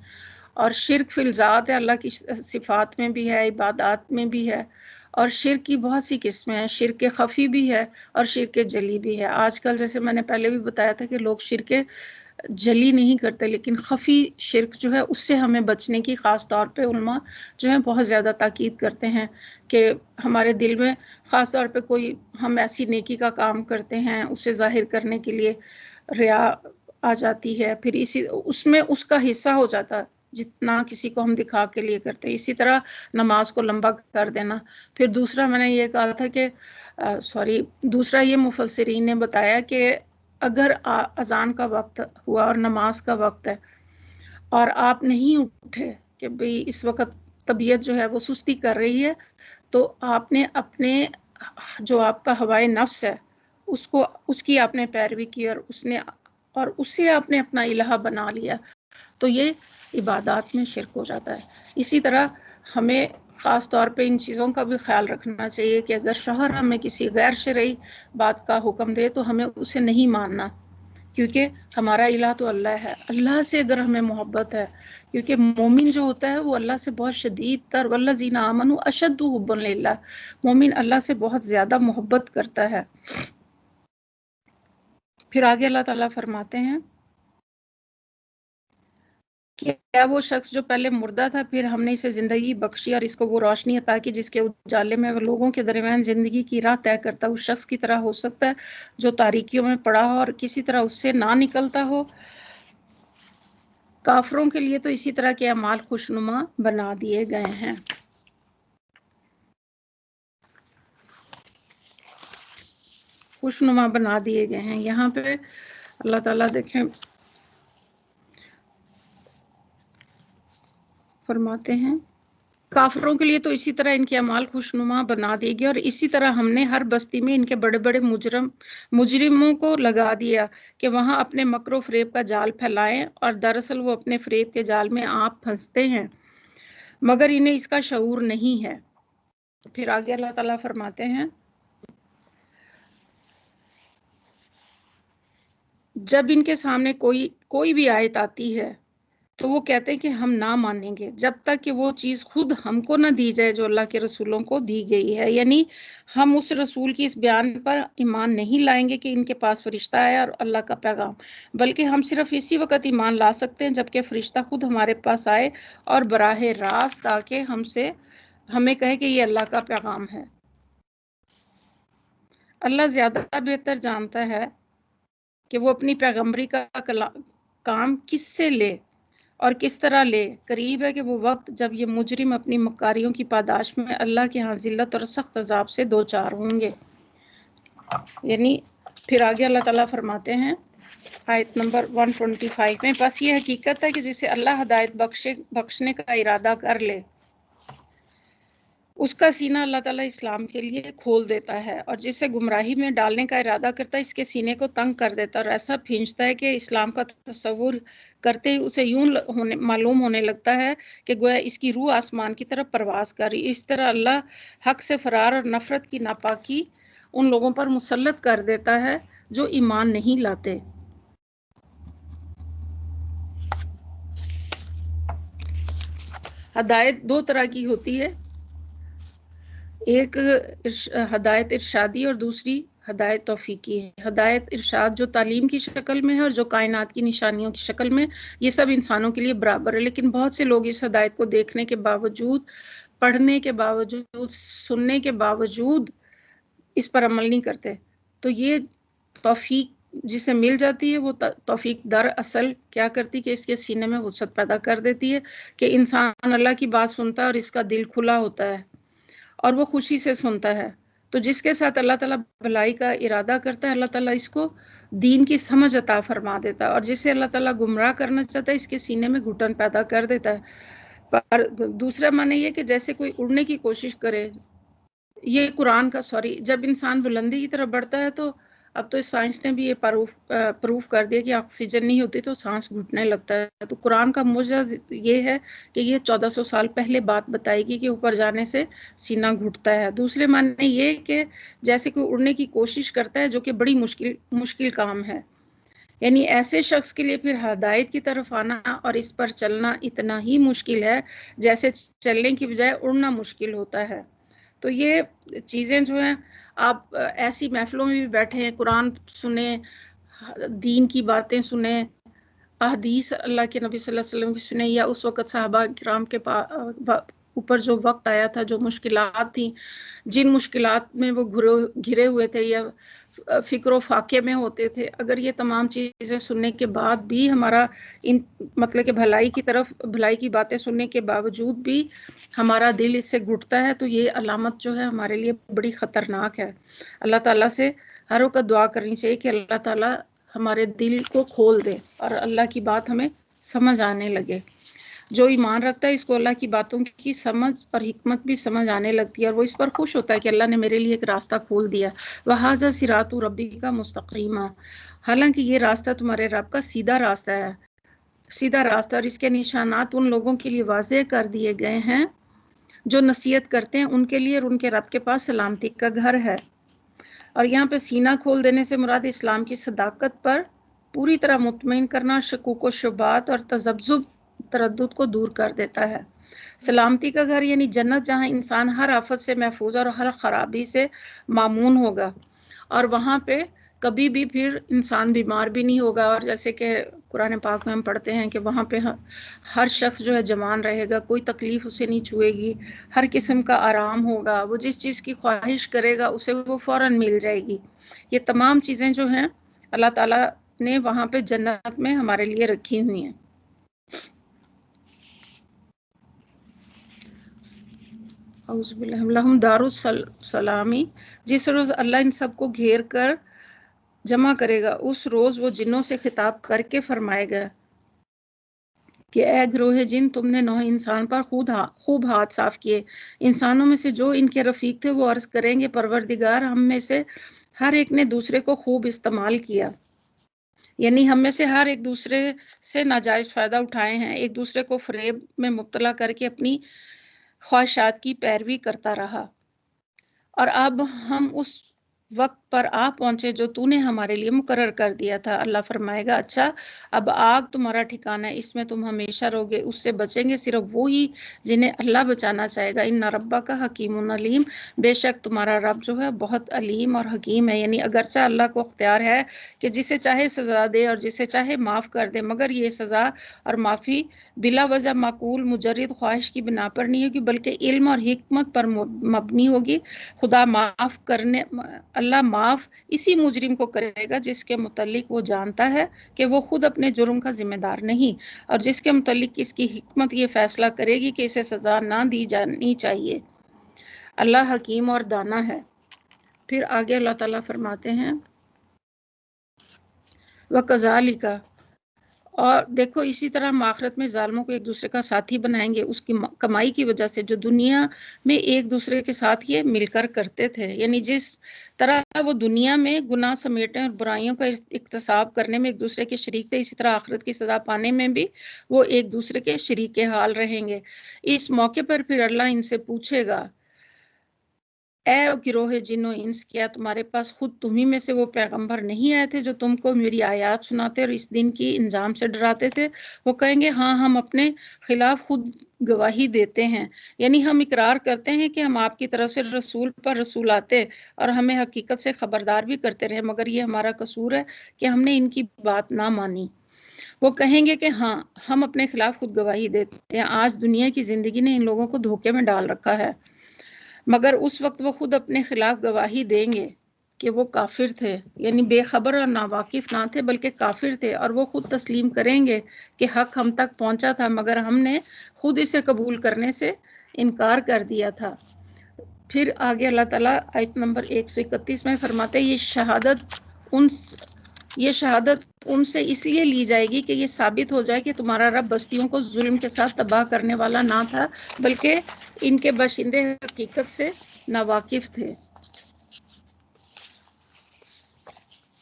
اور شرک فی الذات ہے، اللہ کی صفات میں بھی ہے، عبادات میں بھی ہے، اور شرک کی بہت سی قسمیں ہیں، شرک خفی بھی ہے اور شرک جلی بھی ہے۔ آج کل جیسے میں نے پہلے بھی بتایا تھا کہ لوگ شرک جلی نہیں کرتے، لیکن خفی شرک جو ہے اس سے ہمیں بچنے کی خاص طور پہ علماء جو ہیں بہت زیادہ تاکید کرتے ہیں کہ ہمارے دل میں خاص طور پہ کوئی ہم ایسی نیکی کا کام کرتے ہیں، اسے ظاہر کرنے کے لیے ریا آ جاتی ہے، پھر اس میں اس کا حصہ ہو جاتا ہے جتنا کسی کو ہم دکھا کے لیے کرتے ہیں۔ اسی طرح نماز کو لمبا کر دینا۔ پھر دوسرا میں نے یہ کہا تھا کہ دوسرا یہ مفسرین نے بتایا کہ اگر اذان کا وقت ہوا اور نماز کا وقت ہے اور آپ نہیں اٹھے کہ بھئی اس وقت طبیعت جو ہے وہ سستی کر رہی ہے، تو آپ نے اپنے جو آپ کا ہوائے نفس ہے اس کی آپ نے پیروی کی اور اسے آپ نے اپنا الہ بنا لیا، تو یہ عبادات میں شرک ہو جاتا ہے۔ اسی طرح ہمیں خاص طور پہ ان چیزوں کا بھی خیال رکھنا چاہیے کہ اگر شوہر ہمیں کسی غیر شرعی بات کا حکم دے تو ہمیں اسے نہیں ماننا، کیونکہ ہمارا الہ تو اللہ ہے۔ اللہ سے اگر ہمیں محبت ہے، کیونکہ مومن جو ہوتا ہے وہ اللہ سے بہت شدید تر، والذین آمنوا اشد حبا للہ، مومن اللہ سے بہت زیادہ محبت کرتا ہے۔ پھر آگے اللہ تعالیٰ فرماتے ہیں کیا وہ شخص جو پہلے مردہ تھا پھر ہم نے اسے زندگی بخشی اور اس کو وہ روشنی عطا کی جس کے اجالے میں وہ لوگوں کے درمیان زندگی کی راہ طے کرتا، اس شخص کی طرح ہو سکتا ہے جو تاریکیوں میں پڑا ہو اور کسی طرح اس سے نہ نکلتا ہو؟ کافروں کے لیے تو اسی طرح کے اعمال خوشنما بنا دیے گئے ہیں۔ خوشنما بنا دیے گئے ہیں۔ یہاں پہ اللہ تعالیٰ دیکھیں فرماتے ہیں کافروں کے لیے تو اسی طرح ان کے اعمال خوشنما بنا دیے گئے، اور اسی طرح ہم نے ہر بستی میں ان کے بڑے بڑے مجرموں کو لگا دیا کہ وہاں اپنے مکر و فریب کا جال پھیلائیں، اور دراصل وہ اپنے فریب کے جال میں آپ پھنستے ہیں مگر انہیں اس کا شعور نہیں ہے۔ پھر آگے اللہ تعالیٰ فرماتے ہیں جب ان کے سامنے کوئی بھی آیت آتی ہے تو وہ کہتے ہیں کہ ہم نہ مانیں گے جب تک کہ وہ چیز خود ہم کو نہ دی جائے جو اللہ کے رسولوں کو دی گئی ہے، یعنی ہم اس رسول کی اس بیان پر ایمان نہیں لائیں گے کہ ان کے پاس فرشتہ ہے اور اللہ کا پیغام، بلکہ ہم صرف اسی وقت ایمان لا سکتے ہیں جب کہ فرشتہ خود ہمارے پاس آئے اور براہ راست تاکہ ہمیں کہے کہ یہ اللہ کا پیغام ہے۔ اللہ زیادہ بہتر جانتا ہے کہ وہ اپنی پیغمبری کا کام کس سے لے اور کس طرح لے۔ قریب ہے کہ وہ وقت جب یہ مجرم اپنی مکاریوں کی پاداش میں اللہ کے ہاں ذلت اور سخت عذاب سے دوچار ہوں گے۔ یعنی پھر آگے اللہ تعالیٰ فرماتے ہیں آیت نمبر 125 میں، بس یہ حقیقت ہے کہ جسے اللہ ہدایت بخشنے کا ارادہ کر لے اس کا سینہ اللہ تعالیٰ اسلام کے لیے کھول دیتا ہے، اور جسے گمراہی میں ڈالنے کا ارادہ کرتا ہے اس کے سینے کو تنگ کر دیتا ہے اور ایسا بھینچتا ہے کہ اسلام کا تصور کرتے ہی اسے یوں معلوم ہونے لگتا ہے کہ گویا اس کی روح آسمان کی طرف پرواز کر رہی۔ اس طرح اللہ حق سے فرار اور نفرت کی ناپاکی ان لوگوں پر مسلط کر دیتا ہے جو ایمان نہیں لاتے۔ ہدایت دو طرح کی ہوتی ہے، ایک ہدایت ارشادی اور دوسری ہدایت توفیقی ہے۔ ہدایت ارشاد جو تعلیم کی شکل میں ہے اور جو کائنات کی نشانیوں کی شکل میں، یہ سب انسانوں کے لیے برابر ہے، لیکن بہت سے لوگ اس ہدایت کو دیکھنے کے باوجود، پڑھنے کے باوجود، سننے کے باوجود اس پر عمل نہیں کرتے۔ تو یہ توفیق جسے مل جاتی ہے وہ توفیق در اصل کیا کرتی کہ اس کے سینے میں وسعت پیدا کر دیتی ہے کہ انسان اللہ کی بات سنتا ہے اور اس کا دل کھلا ہوتا ہے اور وہ خوشی سے سنتا ہے۔ تو جس کے ساتھ اللہ تعالیٰ بھلائی کا ارادہ کرتا ہے اللہ تعالیٰ اس کو دین کی سمجھ عطا فرما دیتا ہے، اور جسے اللہ تعالیٰ گمراہ کرنا چاہتا ہے اس کے سینے میں گھٹن پیدا کر دیتا ہے۔ پر دوسرا معنی یہ کہ جیسے کوئی اڑنے کی کوشش کرے، یہ قرآن کا جب انسان بلندی کی طرف بڑھتا ہے تو اب تو سائنس نے بھی یہ پروف کر دیا کہ آکسیجن نہیں ہوتی تو سانس گھٹنے لگتا ہے۔ تو قرآن کا معجزہ یہ ہے کہ یہ 1400 سال پہلے بات بتائے گی کہ اوپر جانے سے سینہ گھٹتا ہے۔ دوسرے معنی یہ کہ جیسے کوئی اڑنے کی کوشش کرتا ہے جو کہ بڑی مشکل کام ہے، یعنی ایسے شخص کے لیے پھر ہدایت کی طرف آنا اور اس پر چلنا اتنا ہی مشکل ہے جیسے چلنے کی بجائے اڑنا مشکل ہوتا ہے۔ تو یہ چیزیں جو ہیں، آپ ایسی محفلوں میں بھی بیٹھے ہیں، قرآن سنیں، دین کی باتیں سنیں، احادیث اللہ کے نبی صلی اللہ علیہ وسلم کی سنیں، یا اس وقت صحابہ کرام کے اوپر جو وقت آیا تھا، جو مشکلات تھیں، جن مشکلات میں وہ گھرے ہوئے تھے یا فکر و فاقے میں ہوتے تھے، اگر یہ تمام چیزیں سننے کے بعد بھی ہمارا مطلب کہ بھلائی کی باتیں سننے کے باوجود بھی ہمارا دل اس سے گھٹتا ہے، تو یہ علامت جو ہے ہمارے لیے بڑی خطرناک ہے۔ اللہ تعالیٰ سے ہر وقت دعا کرنی چاہیے کہ اللہ تعالیٰ ہمارے دل کو کھول دے اور اللہ کی بات ہمیں سمجھ آنے لگے۔ جو ایمان رکھتا ہے اس کو اللہ کی باتوں کی سمجھ اور حکمت بھی سمجھ آنے لگتی ہے، اور وہ اس پر خوش ہوتا ہے کہ اللہ نے میرے لیے ایک راستہ کھول دیا۔ وَهَذَا صِرَاطُ رَبِّكَ مُسْتَقِيمًا، حالانکہ یہ راستہ تمہارے رب کا سیدھا راستہ ہے، سیدھا راستہ، اور اس کے نشانات ان لوگوں کے لیے واضح کر دیے گئے ہیں جو نصیحت کرتے ہیں، ان کے لیے اور ان کے رب کے پاس سلامتی کا گھر ہے۔ اور یہاں پہ سینہ کھول دینے سے مراد اسلام کی صداقت پر پوری طرح مطمئن کرنا، شکوک و شبہات اور تذبذب تردد کو دور کر دیتا ہے۔ سلامتی کا گھر یعنی جنت، جہاں انسان ہر آفت سے محفوظ اور ہر خرابی سے مامون ہوگا، اور وہاں پہ کبھی بھی پھر انسان بیمار بھی نہیں ہوگا، اور جیسے کہ قرآن پاک میں ہم پڑھتے ہیں کہ وہاں پہ ہر شخص جو ہے جوان رہے گا، کوئی تکلیف اسے نہیں چھوئے گی، ہر قسم کا آرام ہوگا، وہ جس چیز کی خواہش کرے گا اسے وہ فوراً مل جائے گی۔ یہ تمام چیزیں جو ہیں اللہ تعالیٰ نے وہاں پہ جنت میں ہمارے لیے رکھی ہوئی ہیں۔ اعوذ باللہ لہم دار السلامی، جس روز اللہ ان سب کو گھیر کر جمع کرے گا، اس روز وہ جنوں سے خطاب کر کے فرمائے گا کہ اے گروہ جن، تم نے نوح انسان پر خوب ہاتھ صاف کیے۔ انسانوں میں سے جو ان کے رفیق تھے وہ عرض کریں گے پروردگار، ہم میں سے ہر ایک نے دوسرے کو خوب استعمال کیا، یعنی ہم میں سے ہر ایک دوسرے سے ناجائز فائدہ اٹھائے ہیں، ایک دوسرے کو فریب میں مبتلا کر کے اپنی خواہشات کی پیروی کرتا رہا، اور اب ہم اس وقت پر آ پہنچے جو تو نے ہمارے لیے مقرر کر دیا تھا۔ اللہ فرمائے گا اچھا، اب آگ تمہارا ٹھکانہ ہے، اس میں تم ہمیشہ رہوگے، اس سے بچیں گے صرف وہی جنہیں اللہ بچانا چاہے گا۔ ان ربک حکیم علیم، بے شک تمہارا رب جو ہے بہت علیم اور حکیم ہے، یعنی اگرچہ اللہ کو اختیار ہے کہ جسے چاہے سزا دے اور جسے چاہے معاف کر دے، مگر یہ سزا اور معافی بلا وجہ معقول مجرد خواہش کی بنا پر نہیں ہوگی، بلکہ علم اور حکمت پر مبنی ہوگی۔ خدا اللہ معاف اسی مجرم کو کرے گا جس کے متعلق وہ جانتا ہے کہ وہ خود اپنے جرم کا ذمہ دار نہیں، اور جس کے متعلق اس کی حکمت یہ فیصلہ کرے گی کہ اسے سزا نہ دی جانی چاہیے۔ اللہ حکیم اور دانا ہے۔ پھر آگے اللہ تعالیٰ فرماتے ہیں وَكَذَلِكَ، اور دیکھو اسی طرح ہم آخرت میں ظالموں کو ایک دوسرے کا ساتھی بنائیں گے اس کی کمائی کی وجہ سے جو دنیا میں ایک دوسرے کے ساتھ یہ مل کر کرتے تھے، یعنی جس طرح وہ دنیا میں گناہ سمیٹنے اور برائیوں کا اکتساب کرنے میں ایک دوسرے کے شریک تھے، اسی طرح آخرت کی سزا پانے میں بھی وہ ایک دوسرے کے شریک حال رہیں گے۔ اس موقع پر پھر اللہ ان سے پوچھے گا اے گروہ جن و انس، کیا تمہارے پاس خود تمہیں میں سے وہ پیغمبر نہیں آئے تھے جو تم کو میری آیات سناتے اور اس دن کی انجام سے ڈراتے تھے؟ وہ کہیں گے ہاں، ہم اپنے خلاف خود گواہی دیتے ہیں، یعنی ہم اقرار کرتے ہیں کہ ہم آپ کی طرف سے رسول پر رسول آتے اور ہمیں حقیقت سے خبردار بھی کرتے رہے، مگر یہ ہمارا قصور ہے کہ ہم نے ان کی بات نہ مانی۔ وہ کہیں گے کہ ہاں، ہم اپنے خلاف خود گواہی دیتے ہیں، آج دنیا کی زندگی نے ان لوگوں کو دھوکے میں ڈال رکھا ہے، مگر اس وقت وہ خود اپنے خلاف گواہی دیں گے کہ وہ کافر تھے، یعنی بے خبر اور ناواقف نہ تھے بلکہ کافر تھے، اور وہ خود تسلیم کریں گے کہ حق ہم تک پہنچا تھا مگر ہم نے خود اسے قبول کرنے سے انکار کر دیا تھا۔ پھر آگے اللہ تعالیٰ آیت نمبر 131 میں فرماتے ہیں یہ شہادت ان سے اس لیے لی جائے گی کہ یہ ثابت ہو جائے کہ تمہارا رب بستیوں کو ظلم کے ساتھ تباہ کرنے والا نہ تھا بلکہ ان کے باشندے حقیقت سے ناواقف تھے۔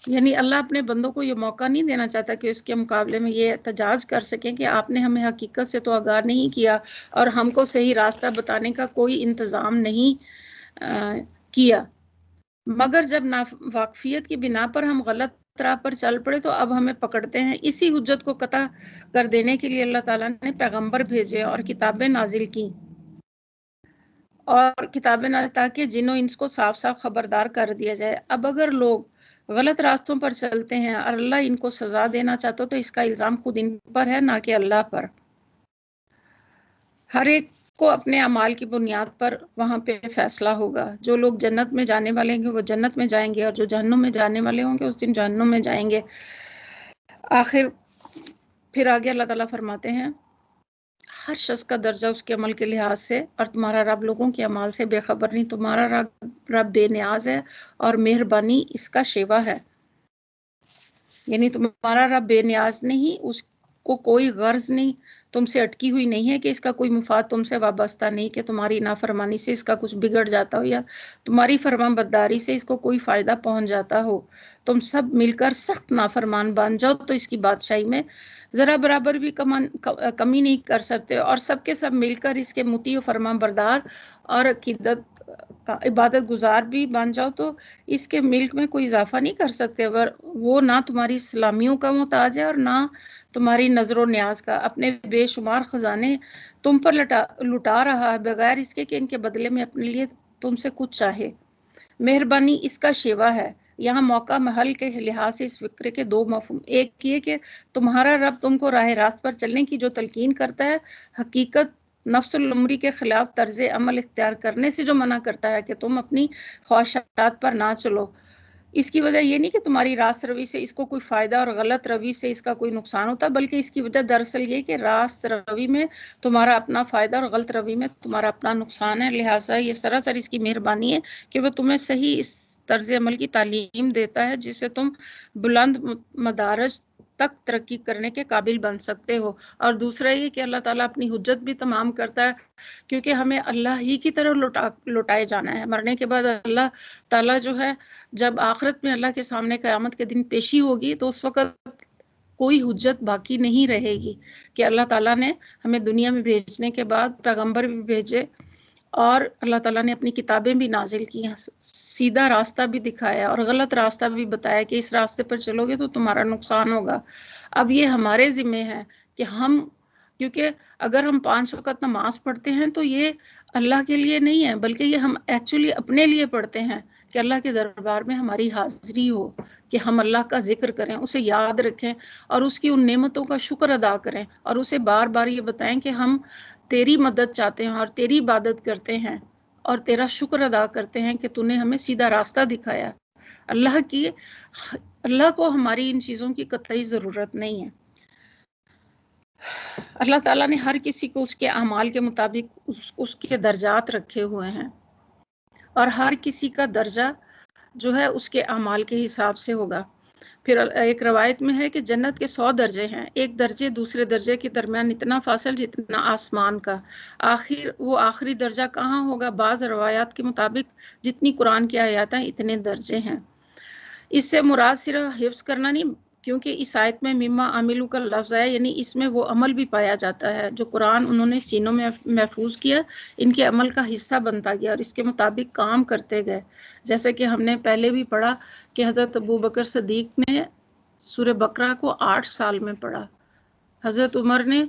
یعنی اللہ اپنے بندوں کو یہ موقع نہیں دینا چاہتا کہ اس کے مقابلے میں یہ احتجاج کر سکیں کہ آپ نے ہمیں حقیقت سے تو آگاہ نہیں کیا اور ہم کو صحیح راستہ بتانے کا کوئی انتظام نہیں کیا، مگر جب ناواقفیت کی بنا پر ہم غلط راہ پر چل پڑے تو اب ہمیں پکڑتے ہیں. اسی حجت کو قطع کر دینے کے لیے اللہ تعالیٰ نے پیغمبر بھیجے اور کتابیں نازل کی اور کتابیں نازل تاکہ جنوں انس کو صاف صاف خبردار کر دیا جائے. اب اگر لوگ غلط راستوں پر چلتے ہیں اور اللہ ان کو سزا دینا چاہتا ہو تو اس کا الزام خود ان پر ہے، نہ کہ اللہ پر. ہر ایک کو اپنے اعمال کی بنیاد پر وہاں پہ فیصلہ ہوگا. جو لوگ جنت میں جانے والے ہیں وہ جنت میں جائیں گے اور جو جہنم میں جانے والے ہوں گے اس دن جہنم میں جائیں گے. آخر پھر آگے اللہ تعالیٰ فرماتے ہیں ہر شخص کا درجہ اس کے عمل کے لحاظ سے، اور تمہارا رب لوگوں کے اعمال سے بے خبر نہیں. تمہارا رب بے نیاز ہے اور مہربانی اس کا شیوا ہے. یعنی تمہارا رب بے نیاز نہیں، اس کو کوئی غرض نہیں، تم سے اٹکی ہوئی نہیں ہے کہ اس کا کوئی مفاد تم سے وابستہ نہیں کہ تمہاری نافرمانی سے اس کا کچھ بگڑ جاتا ہو یا تمہاری فرمان برداری سے اس کو کوئی فائدہ پہنچ جاتا ہو. تم سب مل کر سخت نافرمان بن جاؤ تو اس کی بادشاہی میں ذرا برابر بھی کمی نہیں کر سکتے، اور سب کے سب مل کر اس کے مطیع و فرمان بردار اور عبادت گزار بھی بن جاؤ تو اس کے ملک میں کوئی اضافہ نہیں کر سکتے. وہ نہ تمہاری سلامیوں کا محتاج ہے اور نہ تمہاری نظر و نیاز کا. اپنے بے شمار خزانے تم پر لٹا رہا ہے بغیر اس کے کہ ان کے بدلے میں اپنے لیے تم سے کچھ چاہے. مہربانی اس کا شیوا ہے. یہاں موقع محل کے لحاظ سے اس فکرے کے دو مفہوم، ایک یہ کہ تمہارا رب تم کو راہ راست پر چلنے کی جو تلقین کرتا ہے، حقیقت نفس الامری کے خلاف طرز عمل اختیار کرنے سے جو منع کرتا ہے کہ تم اپنی خواہشات پر نہ چلو. اس کی وجہ یہ نہیں کہ تمہاری راست روی سے اس کو کوئی فائدہ اور غلط روی سے اس کا کوئی نقصان ہوتا، بلکہ اس کی وجہ دراصل یہ کہ راست روی میں تمہارا اپنا فائدہ اور غلط روی میں تمہارا اپنا نقصان ہے. لہٰذا یہ سراسر اس کی مہربانی ہے کہ وہ تمہیں صحیح اس طرز عمل کی تعلیم دیتا ہے جس سے تم بلند مدارج تک ترقی کرنے کے قابل بن سکتے ہو. اور دوسرا یہ کہ اللہ تعالیٰ اپنی حجت بھی تمام کرتا ہے کیونکہ ہمیں اللہ ہی کی طرف لوٹائے جانا ہے. مرنے کے بعد اللہ تعالیٰ جو ہے جب آخرت میں اللہ کے سامنے قیامت کے دن پیشی ہوگی تو اس وقت کوئی حجت باقی نہیں رہے گی کہ اللہ تعالیٰ نے ہمیں دنیا میں بھیجنے کے بعد پیغمبر بھی بھیجے اور اللہ تعالیٰ نے اپنی کتابیں بھی نازل کی ہیں، سیدھا راستہ بھی دکھایا اور غلط راستہ بھی بتایا کہ اس راستے پر چلو گے تو تمہارا نقصان ہوگا. اب یہ ہمارے ذمہ ہے کہ کیونکہ اگر ہم 5 وقت نماز پڑھتے ہیں تو یہ اللہ کے لیے نہیں ہے بلکہ یہ ہم ایکچولی اپنے لیے پڑھتے ہیں کہ اللہ کے دربار میں ہماری حاضری ہو، کہ ہم اللہ کا ذکر کریں، اسے یاد رکھیں اور اس کی ان نعمتوں کا شکر ادا کریں اور اسے بار بار یہ بتائیں کہ ہم تیری مدد چاہتے ہیں اور تیری عبادت کرتے ہیں اور تیرا شکر ادا کرتے ہیں کہ تو نے ہمیں سیدھا راستہ دکھایا. اللہ کو ہماری ان چیزوں کی قطعی ضرورت نہیں ہے. اللہ تعالیٰ نے ہر کسی کو اس کے اعمال کے مطابق اس کے درجات رکھے ہوئے ہیں اور ہر کسی کا درجہ جو ہے اس کے اعمال کے حساب سے ہوگا. پھر ایک روایت میں ہے کہ جنت کے 100 درجے ہیں، ایک درجے دوسرے درجے کے درمیان اتنا فاصل جتنا آسمان کا. وہ آخری درجہ کہاں ہوگا؟ بعض روایات کے مطابق جتنی قرآن کی آیات ہیں اتنے درجے ہیں. اس سے مراد صرف حفظ کرنا نہیں، کیونکہ اس آیت میں مما عاملو کا لفظ ہے، یعنی اس میں وہ عمل بھی پایا جاتا ہے جو قرآن انہوں نے سینوں میں محفوظ کیا، ان کے عمل کا حصہ بنتا گیا اور اس کے مطابق کام کرتے گئے. جیسے کہ ہم نے پہلے بھی پڑھا کہ حضرت ابوبکر صدیق نے سورہ بقرہ کو 8 سال میں پڑھا، حضرت عمر نے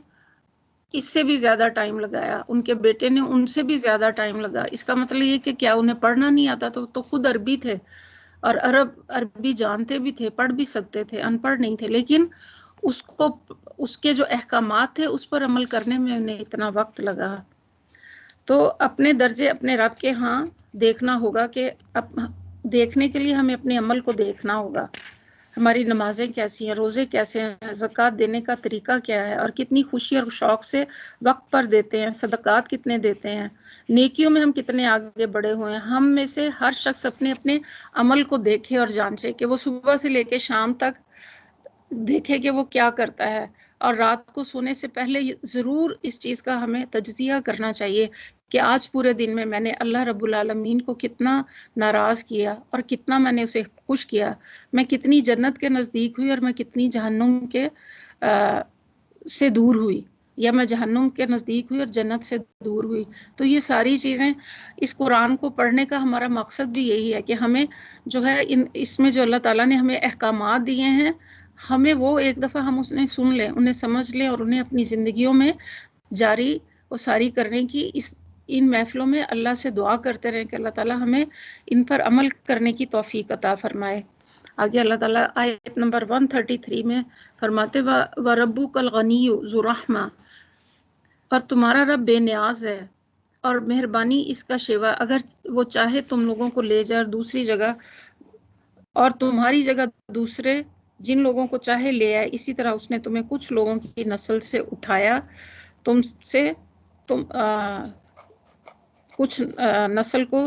اس سے بھی زیادہ ٹائم لگایا، ان کے بیٹے نے ان سے بھی زیادہ ٹائم لگا. اس کا مطلب یہ کہ کیا انہیں پڑھنا نہیں آتا؟ تو خود عربی تھے اور عربی جانتے بھی تھے، پڑھ بھی سکتے تھے، ان پڑھ نہیں تھے، لیکن اس کے جو احکامات تھے اس پر عمل کرنے میں انہیں اتنا وقت لگا. تو اپنے درجے اپنے رب کے ہاں دیکھنا ہوگا کہ دیکھنے کے لیے ہمیں اپنے عمل کو دیکھنا ہوگا. ہماری نمازیں کیسی ہیں، روزے کیسے ہیں، زکوٰۃ دینے کا طریقہ کیا ہے اور کتنی خوشی اور شوق سے وقت پر دیتے ہیں، صدقات کتنے دیتے ہیں، نیکیوں میں ہم کتنے آگے بڑھے ہوئے ہیں. ہم میں سے ہر شخص اپنے عمل کو دیکھے اور جانچے کہ وہ صبح سے لے کے شام تک دیکھے کہ وہ کیا کرتا ہے، اور رات کو سونے سے پہلے ضرور اس چیز کا ہمیں تجزیہ کرنا چاہیے کہ آج پورے دن میں نے اللہ رب العالمین کو کتنا ناراض کیا اور کتنا میں نے اسے خوش کیا، میں کتنی جنت کے نزدیک ہوئی اور میں کتنی جہنم کے سے دور ہوئی. یا میں جہنم کے نزدیک ہوئی اور جنت سے دور ہوئی. تو یہ ساری چیزیں اس قرآن کو پڑھنے کا ہمارا مقصد بھی یہی ہے کہ ہمیں جو ہے اس میں جو اللہ تعالیٰ نے ہمیں احکامات دیے ہیں ہمیں وہ ایک دفعہ ہم انہیں سن لیں, انہیں سمجھ لیں اور انہیں اپنی زندگیوں میں جاری و ساری کرنے کی ان محفلوں میں اللہ سے دعا کرتے رہیں کہ اللہ تعالیٰ ہمیں ان پر عمل کرنے کی توفیق عطا فرمائے. آگے اللہ تعالیٰ آیت نمبر 133 میں فرماتے وَرَبُّكَ الْغَنِيُّ ذُو الرَّحْمَةِ, اور تمہارا رب بے نیاز ہے اور مہربانی اس کا شیوا, اگر وہ چاہے تم لوگوں کو لے جائے دوسری جگہ اور تمہاری جگہ دوسرے جن لوگوں کو چاہے لے آئے, اسی طرح اس نے تمہیں کچھ لوگوں کی نسل سے اٹھایا, تم کچھ نسل کو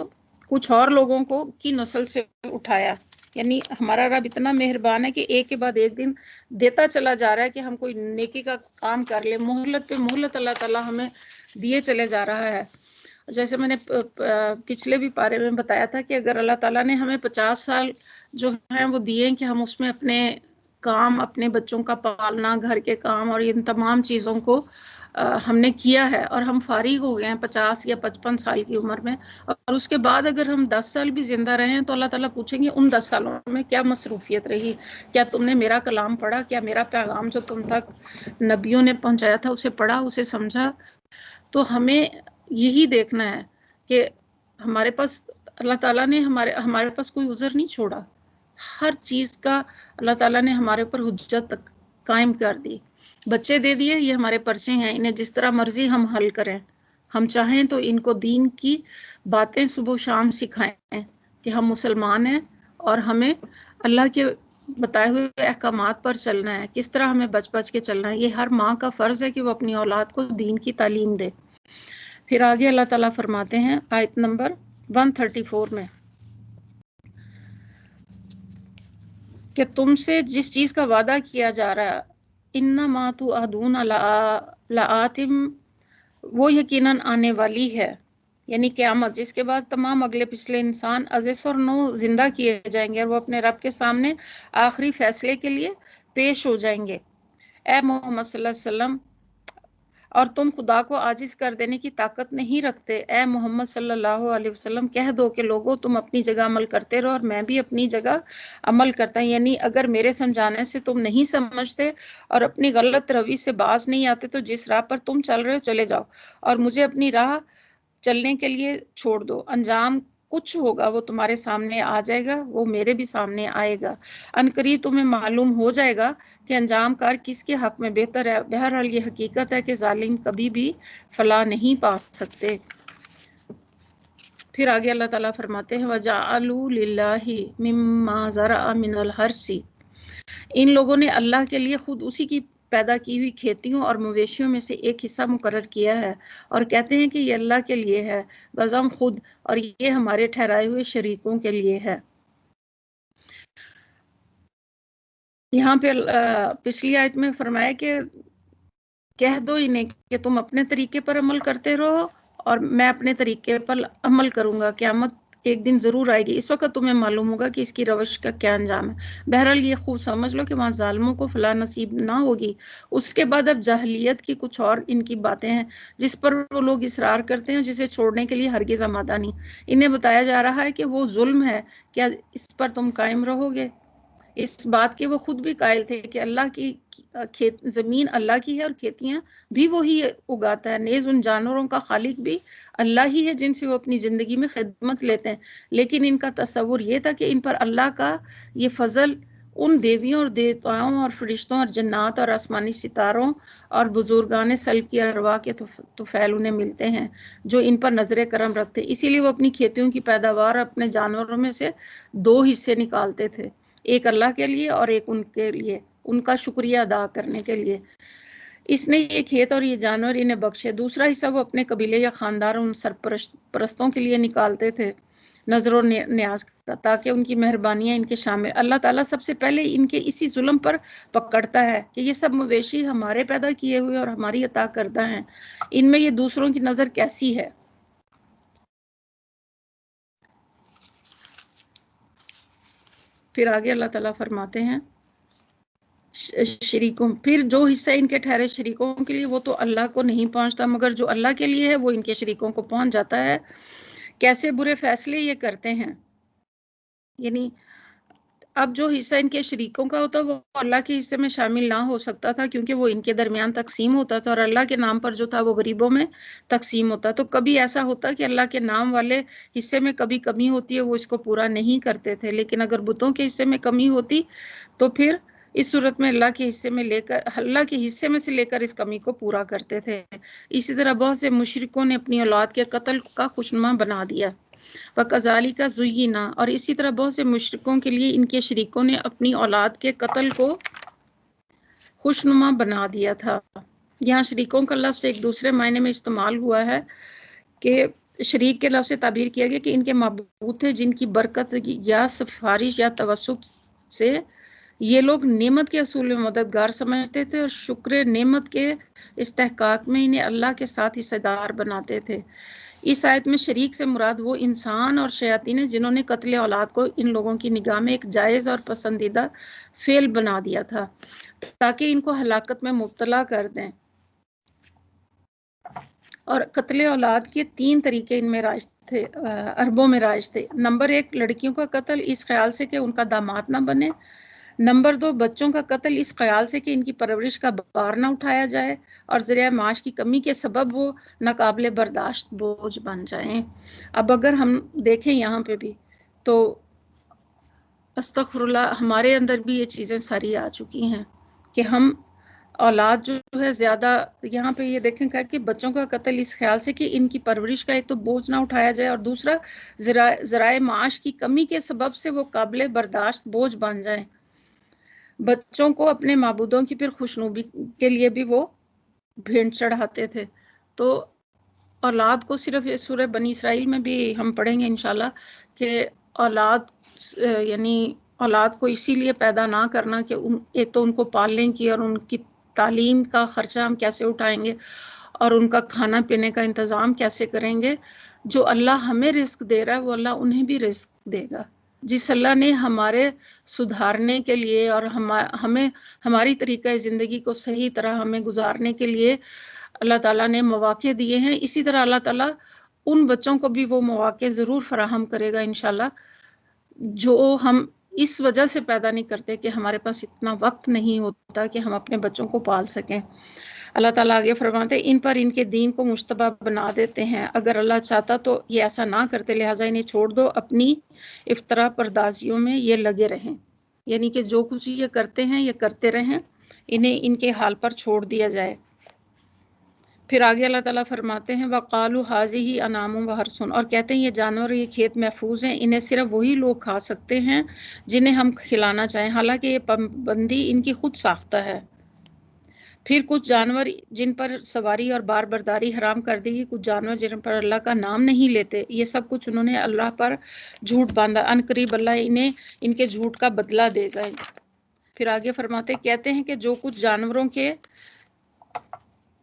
کچھ اور لوگوں کو کی نسل سے اٹھایا. یعنی ہمارا رب اتنا مہربان ہے کہ ایک کے بعد ایک دن دیتا چلا جا رہا ہے کہ ہم کوئی نیکی کا کام کر لیں, مہلت پہ مہلت اللہ تعالیٰ ہمیں دیے چلے جا رہا ہے. جیسے میں نے پچھلے بھی پارے میں بتایا تھا کہ اگر اللہ تعالیٰ نے ہمیں 50 سال جو ہیں وہ دیے کہ ہم اس میں اپنے کام, اپنے بچوں کا پالنا, گھر کے کام اور ان تمام چیزوں کو ہم نے کیا ہے اور ہم فارغ ہو گئے ہیں 50 یا 55 سال کی عمر میں, اور اس کے بعد اگر ہم 10 سال بھی زندہ رہے ہیں تو اللہ تعالیٰ پوچھیں گے ان 10 سالوں میں کیا مصروفیت رہی, کیا تم نے میرا کلام پڑھا, کیا میرا پیغام جو تم تک نبیوں نے پہنچایا تھا اسے پڑھا, اسے سمجھا. تو ہمیں یہی دیکھنا ہے کہ ہمارے پاس اللہ تعالیٰ نے ہمارے پاس کوئی عذر نہیں چھوڑا, ہر چیز کا اللہ تعالیٰ نے ہمارے اوپر حجت قائم کر دی. بچے دے دیے, یہ ہمارے پرچے ہیں, انہیں جس طرح مرضی ہم حل کریں. ہم چاہیں تو ان کو دین کی باتیں صبح و شام سکھائیں کہ ہم مسلمان ہیں اور ہمیں اللہ کے بتائے ہوئے احکامات پر چلنا ہے, کس طرح ہمیں بچ بچ کے چلنا ہے. یہ ہر ماں کا فرض ہے کہ وہ اپنی اولاد کو دین کی تعلیم دے. پھر آگے اللہ تعالیٰ فرماتے ہیں آیت نمبر 134 میں کہ تم سے جس چیز کا وعدہ کیا جا رہا ہے انما توعدون لآت, وہ یقیناً آنے والی ہے, یعنی قیامت, جس کے بعد تمام اگلے پچھلے انسان ازس اور نو زندہ کیے جائیں گے اور وہ اپنے رب کے سامنے آخری فیصلے کے لیے پیش ہو جائیں گے. اے محمد صلی اللہ علیہ وسلم, اور تم خدا کو عاجز کر دینے کی طاقت نہیں رکھتے. اے محمد صلی اللہ علیہ وسلم کہہ دو کہ لوگوں تم اپنی جگہ عمل کرتے رہو اور میں بھی اپنی جگہ عمل کرتا ہوں. یعنی اگر میرے سمجھانے سے تم نہیں سمجھتے اور اپنی غلط روی سے باز نہیں آتے تو جس راہ پر تم چل رہے ہو چلے جاؤ اور مجھے اپنی راہ چلنے کے لیے چھوڑ دو. انجام کچھ ہوگا وہ تمہارے سامنے آ جائے گا, وہ میرے بھی سامنے آئے گا. عنقریب تمہیں معلوم ہو جائے گا کہ انجام کار کس کے حق میں بہتر ہے. بہرحال یہ حقیقت ہے کہ ظالم کبھی بھی فلاح نہیں پا سکتے. پھر آگے اللہ تعالیٰ فرماتے ہیں وَجَعَلُوا لِلَّهِ مِمَّا زَرَعَ مِنَ الْحَرْثِ, ان لوگوں نے اللہ کے لیے خود اسی کی پیدا کی ہوئی کھیتیوں اور مویشیوں میں سے ایک حصہ مقرر کیا ہے اور کہتے ہیں کہ یہ اللہ کے لیے ہے, بزم خود, اور یہ ہمارے ٹھہرائے ہوئے شریکوں کے لیے ہے. یہاں پہ پچھلی آیت میں فرمایا کہ کہہ دو انہیں کہ تم اپنے طریقے پر عمل کرتے رہو اور میں اپنے طریقے پر عمل کروں گا. قیامت ایک دن ضرور آئے گی, اس وقت تمہیں معلوم ہوگا کہ اس کی روش کا کیا انجام ہے. بہرحال یہ خوب سمجھ لو کہ وہاں ظالموں کو فلاح نصیب نہ ہوگی. اس کے بعد اب جاہلیت کی کچھ اور ان کی باتیں ہیں جس پر وہ لوگ اصرار کرتے ہیں, جسے چھوڑنے کے لیے ہرگز آمادہ نہیں. انہیں بتایا جا رہا ہے کہ وہ ظلم ہے, کیا اس پر تم قائم رہو گے؟ اس بات کے وہ خود بھی قائل تھے کہ اللہ کی زمین اللہ کی ہے اور کھیتیاں بھی وہی اگاتا ہے, نیز ان جانوروں کا خالق بھی اللہ ہی ہے جن سے وہ اپنی زندگی میں خدمت لیتے ہیں. لیکن ان کا تصور یہ تھا کہ ان پر اللہ کا یہ فضل ان دیویوں اور دیوتاؤں اور فرشتوں اور جنات اور آسمانی ستاروں اور بزرگان سلب کی ارواح کے طفیل انہیں ملتے ہیں جو ان پر نظر کرم رکھتے. اسی لیے وہ اپنی کھیتیوں کی پیداوار اپنے جانوروں میں سے 2 حصے نکالتے تھے, ایک اللہ کے لیے اور ایک ان کے لیے, ان کا شکریہ ادا کرنے کے لیے. اس نے یہ کھیت اور یہ جانور انہیں بخشے. دوسرا حصہ وہ اپنے قبیلے یا خاندار ان سرپرستوں کے لیے نکالتے تھے نظر و نیاز کا, تاکہ ان کی مہربانیاں ان کے شامل. اللہ تعالیٰ سب سے پہلے ان کے اسی ظلم پر پکڑتا ہے کہ یہ سب مویشی ہمارے پیدا کیے ہوئے اور ہماری عطا کردہ ہیں, ان میں یہ دوسروں کی نظر کیسی ہے. پھر آگے اللہ تعالیٰ فرماتے ہیں شریکوں، پھر جو حصہ ان کے ٹھہرے شریکوں کے لیے وہ تو اللہ کو نہیں پہنچتا، مگر جو اللہ کے لیے ہے وہ ان کے شریکوں کو پہنچ جاتا ہے۔ کیسے برے فیصلے یہ کرتے ہیں، یعنی اب جو حصہ ان کے شریکوں کا ہوتا وہ اللہ کے حصے میں شامل نہ ہو سکتا تھا، کیونکہ وہ ان کے درمیان تقسیم ہوتا تھا، اور اللہ کے نام پر جو تھا وہ غریبوں میں تقسیم ہوتا۔ تو کبھی ایسا ہوتا کہ اللہ کے نام والے حصے میں کبھی کمی ہوتی ہے، وہ اس کو پورا نہیں کرتے تھے، لیکن اگر بتوں کے حصے میں کمی ہوتی تو پھر اس صورت میں اللہ کے حصے میں سے لے کر اس کمی کو پورا کرتے تھے۔ اسی طرح بہت سے مشرکوں نے اپنی اولاد کے قتل کا خوشنما بنا دیا، وَكَذَلِكَ زُيِّنَ، اور اسی طرح بہت سے مشرکوں کے لیے ان کے شریکوں نے اپنی اولاد کے قتل کو خوشنما بنا دیا تھا۔ یہاں شریکوں کا لفظ ایک دوسرے معنی میں استعمال ہوا ہے کہ شریک کے لفظ سے تعبیر کیا گیا کہ ان کے معبود تھے جن کی برکت یا سفارش یا توسط سے یہ لوگ نعمت کے اصول میں مددگار سمجھتے تھے، اور شکر نعمت کے استحقاق میں انہیں اللہ کے ساتھ حصہ دار بناتے تھے۔ اس آیت میں شریک سے مراد وہ انسان اور شیاطین جنہوں نے قتل اولاد کو ان لوگوں کی نگاہ میں ایک جائز اور پسندیدہ فعل بنا دیا تھا تاکہ ان کو ہلاکت میں مبتلا کر دیں۔ اور قتل اولاد کے 3 طریقے ان میں رائج تھے، عربوں میں رائج تھے۔ نمبر 1 لڑکیوں کا قتل اس خیال سے کہ ان کا داماد نہ بنے۔ نمبر 2 بچوں کا قتل اس خیال سے کہ ان کی پرورش کا بار نہ اٹھایا جائے اور ذریعہ معاش کی کمی کے سبب وہ ناقابل برداشت بوجھ بن جائیں۔ اب اگر ہم دیکھیں یہاں پہ بھی تو استغفر اللہ، ہمارے اندر بھی یہ چیزیں ساری آ چکی ہیں کہ ہم اولاد جو ہے زیادہ، یہاں پہ یہ دیکھیں کہ بچوں کا قتل اس خیال سے کہ ان کی پرورش کا ایک تو بوجھ نہ اٹھایا جائے، اور دوسرا ذرائع معاش کی کمی کے سبب سے وہ قابل برداشت بوجھ بن جائیں۔ بچوں کو اپنے معبودوں کی پھر خوشنودی کے لیے بھی وہ بھیڑ چڑھاتے تھے۔ تو اولاد کو صرف اس سورہ بنی اسرائیل میں بھی ہم پڑھیں گے انشاءاللہ کہ اولاد کو اسی لیے پیدا نہ کرنا کہ ایک تو ان کو پالنے کی اور ان کی تعلیم کا خرچہ ہم کیسے اٹھائیں گے اور ان کا کھانا پینے کا انتظام کیسے کریں گے۔ جو اللہ ہمیں رزق دے رہا ہے وہ اللہ انہیں بھی رزق دے گا۔ جس اللہ نے ہمارے سدھارنے کے لیے اور ہمیں ہماری طریقہ زندگی کو صحیح طرح ہمیں گزارنے کے لیے اللہ تعالیٰ نے مواقع دیے ہیں، اسی طرح اللہ تعالیٰ ان بچوں کو بھی وہ مواقع ضرور فراہم کرے گا انشاءاللہ، جو ہم اس وجہ سے پیدا نہیں کرتے کہ ہمارے پاس اتنا وقت نہیں ہوتا کہ ہم اپنے بچوں کو پال سکیں۔ اللہ تعالیٰ آگے فرماتے ہیں ان پر ان کے دین کو مشتبہ بنا دیتے ہیں، اگر اللہ چاہتا تو یہ ایسا نہ کرتے، لہٰذا انہیں چھوڑ دو، اپنی افطرا پردازیوں میں یہ لگے رہیں، یعنی کہ جو کچھ یہ کرتے ہیں یہ کرتے رہیں، انہیں ان کے حال پر چھوڑ دیا جائے۔ پھر آگے اللہ تعالیٰ فرماتے ہیں وَقَالُوا هَٰذِهِ أَنْعَامٌ وَحَرْثٌ، اور کہتے ہیں یہ جانور یہ کھیت محفوظ ہیں، انہیں صرف وہی لوگ کھا سکتے ہیں جنہیں ہم کھلانا چاہیں، حالانکہ یہ پابندی ان کی خود ساختہ ہے۔ پھر کچھ جانور جن پر سواری اور بار برداری حرام کر دی گئی، کچھ جانور جن پر اللہ کا نام نہیں لیتے، یہ سب کچھ انہوں نے اللہ پر جھوٹ باندھا، ان قریب اللہ انہیں ان کے جھوٹ کا بدلہ دے گا۔ پھر آگے فرماتے کہتے ہیں کہ جو کچھ جانوروں کے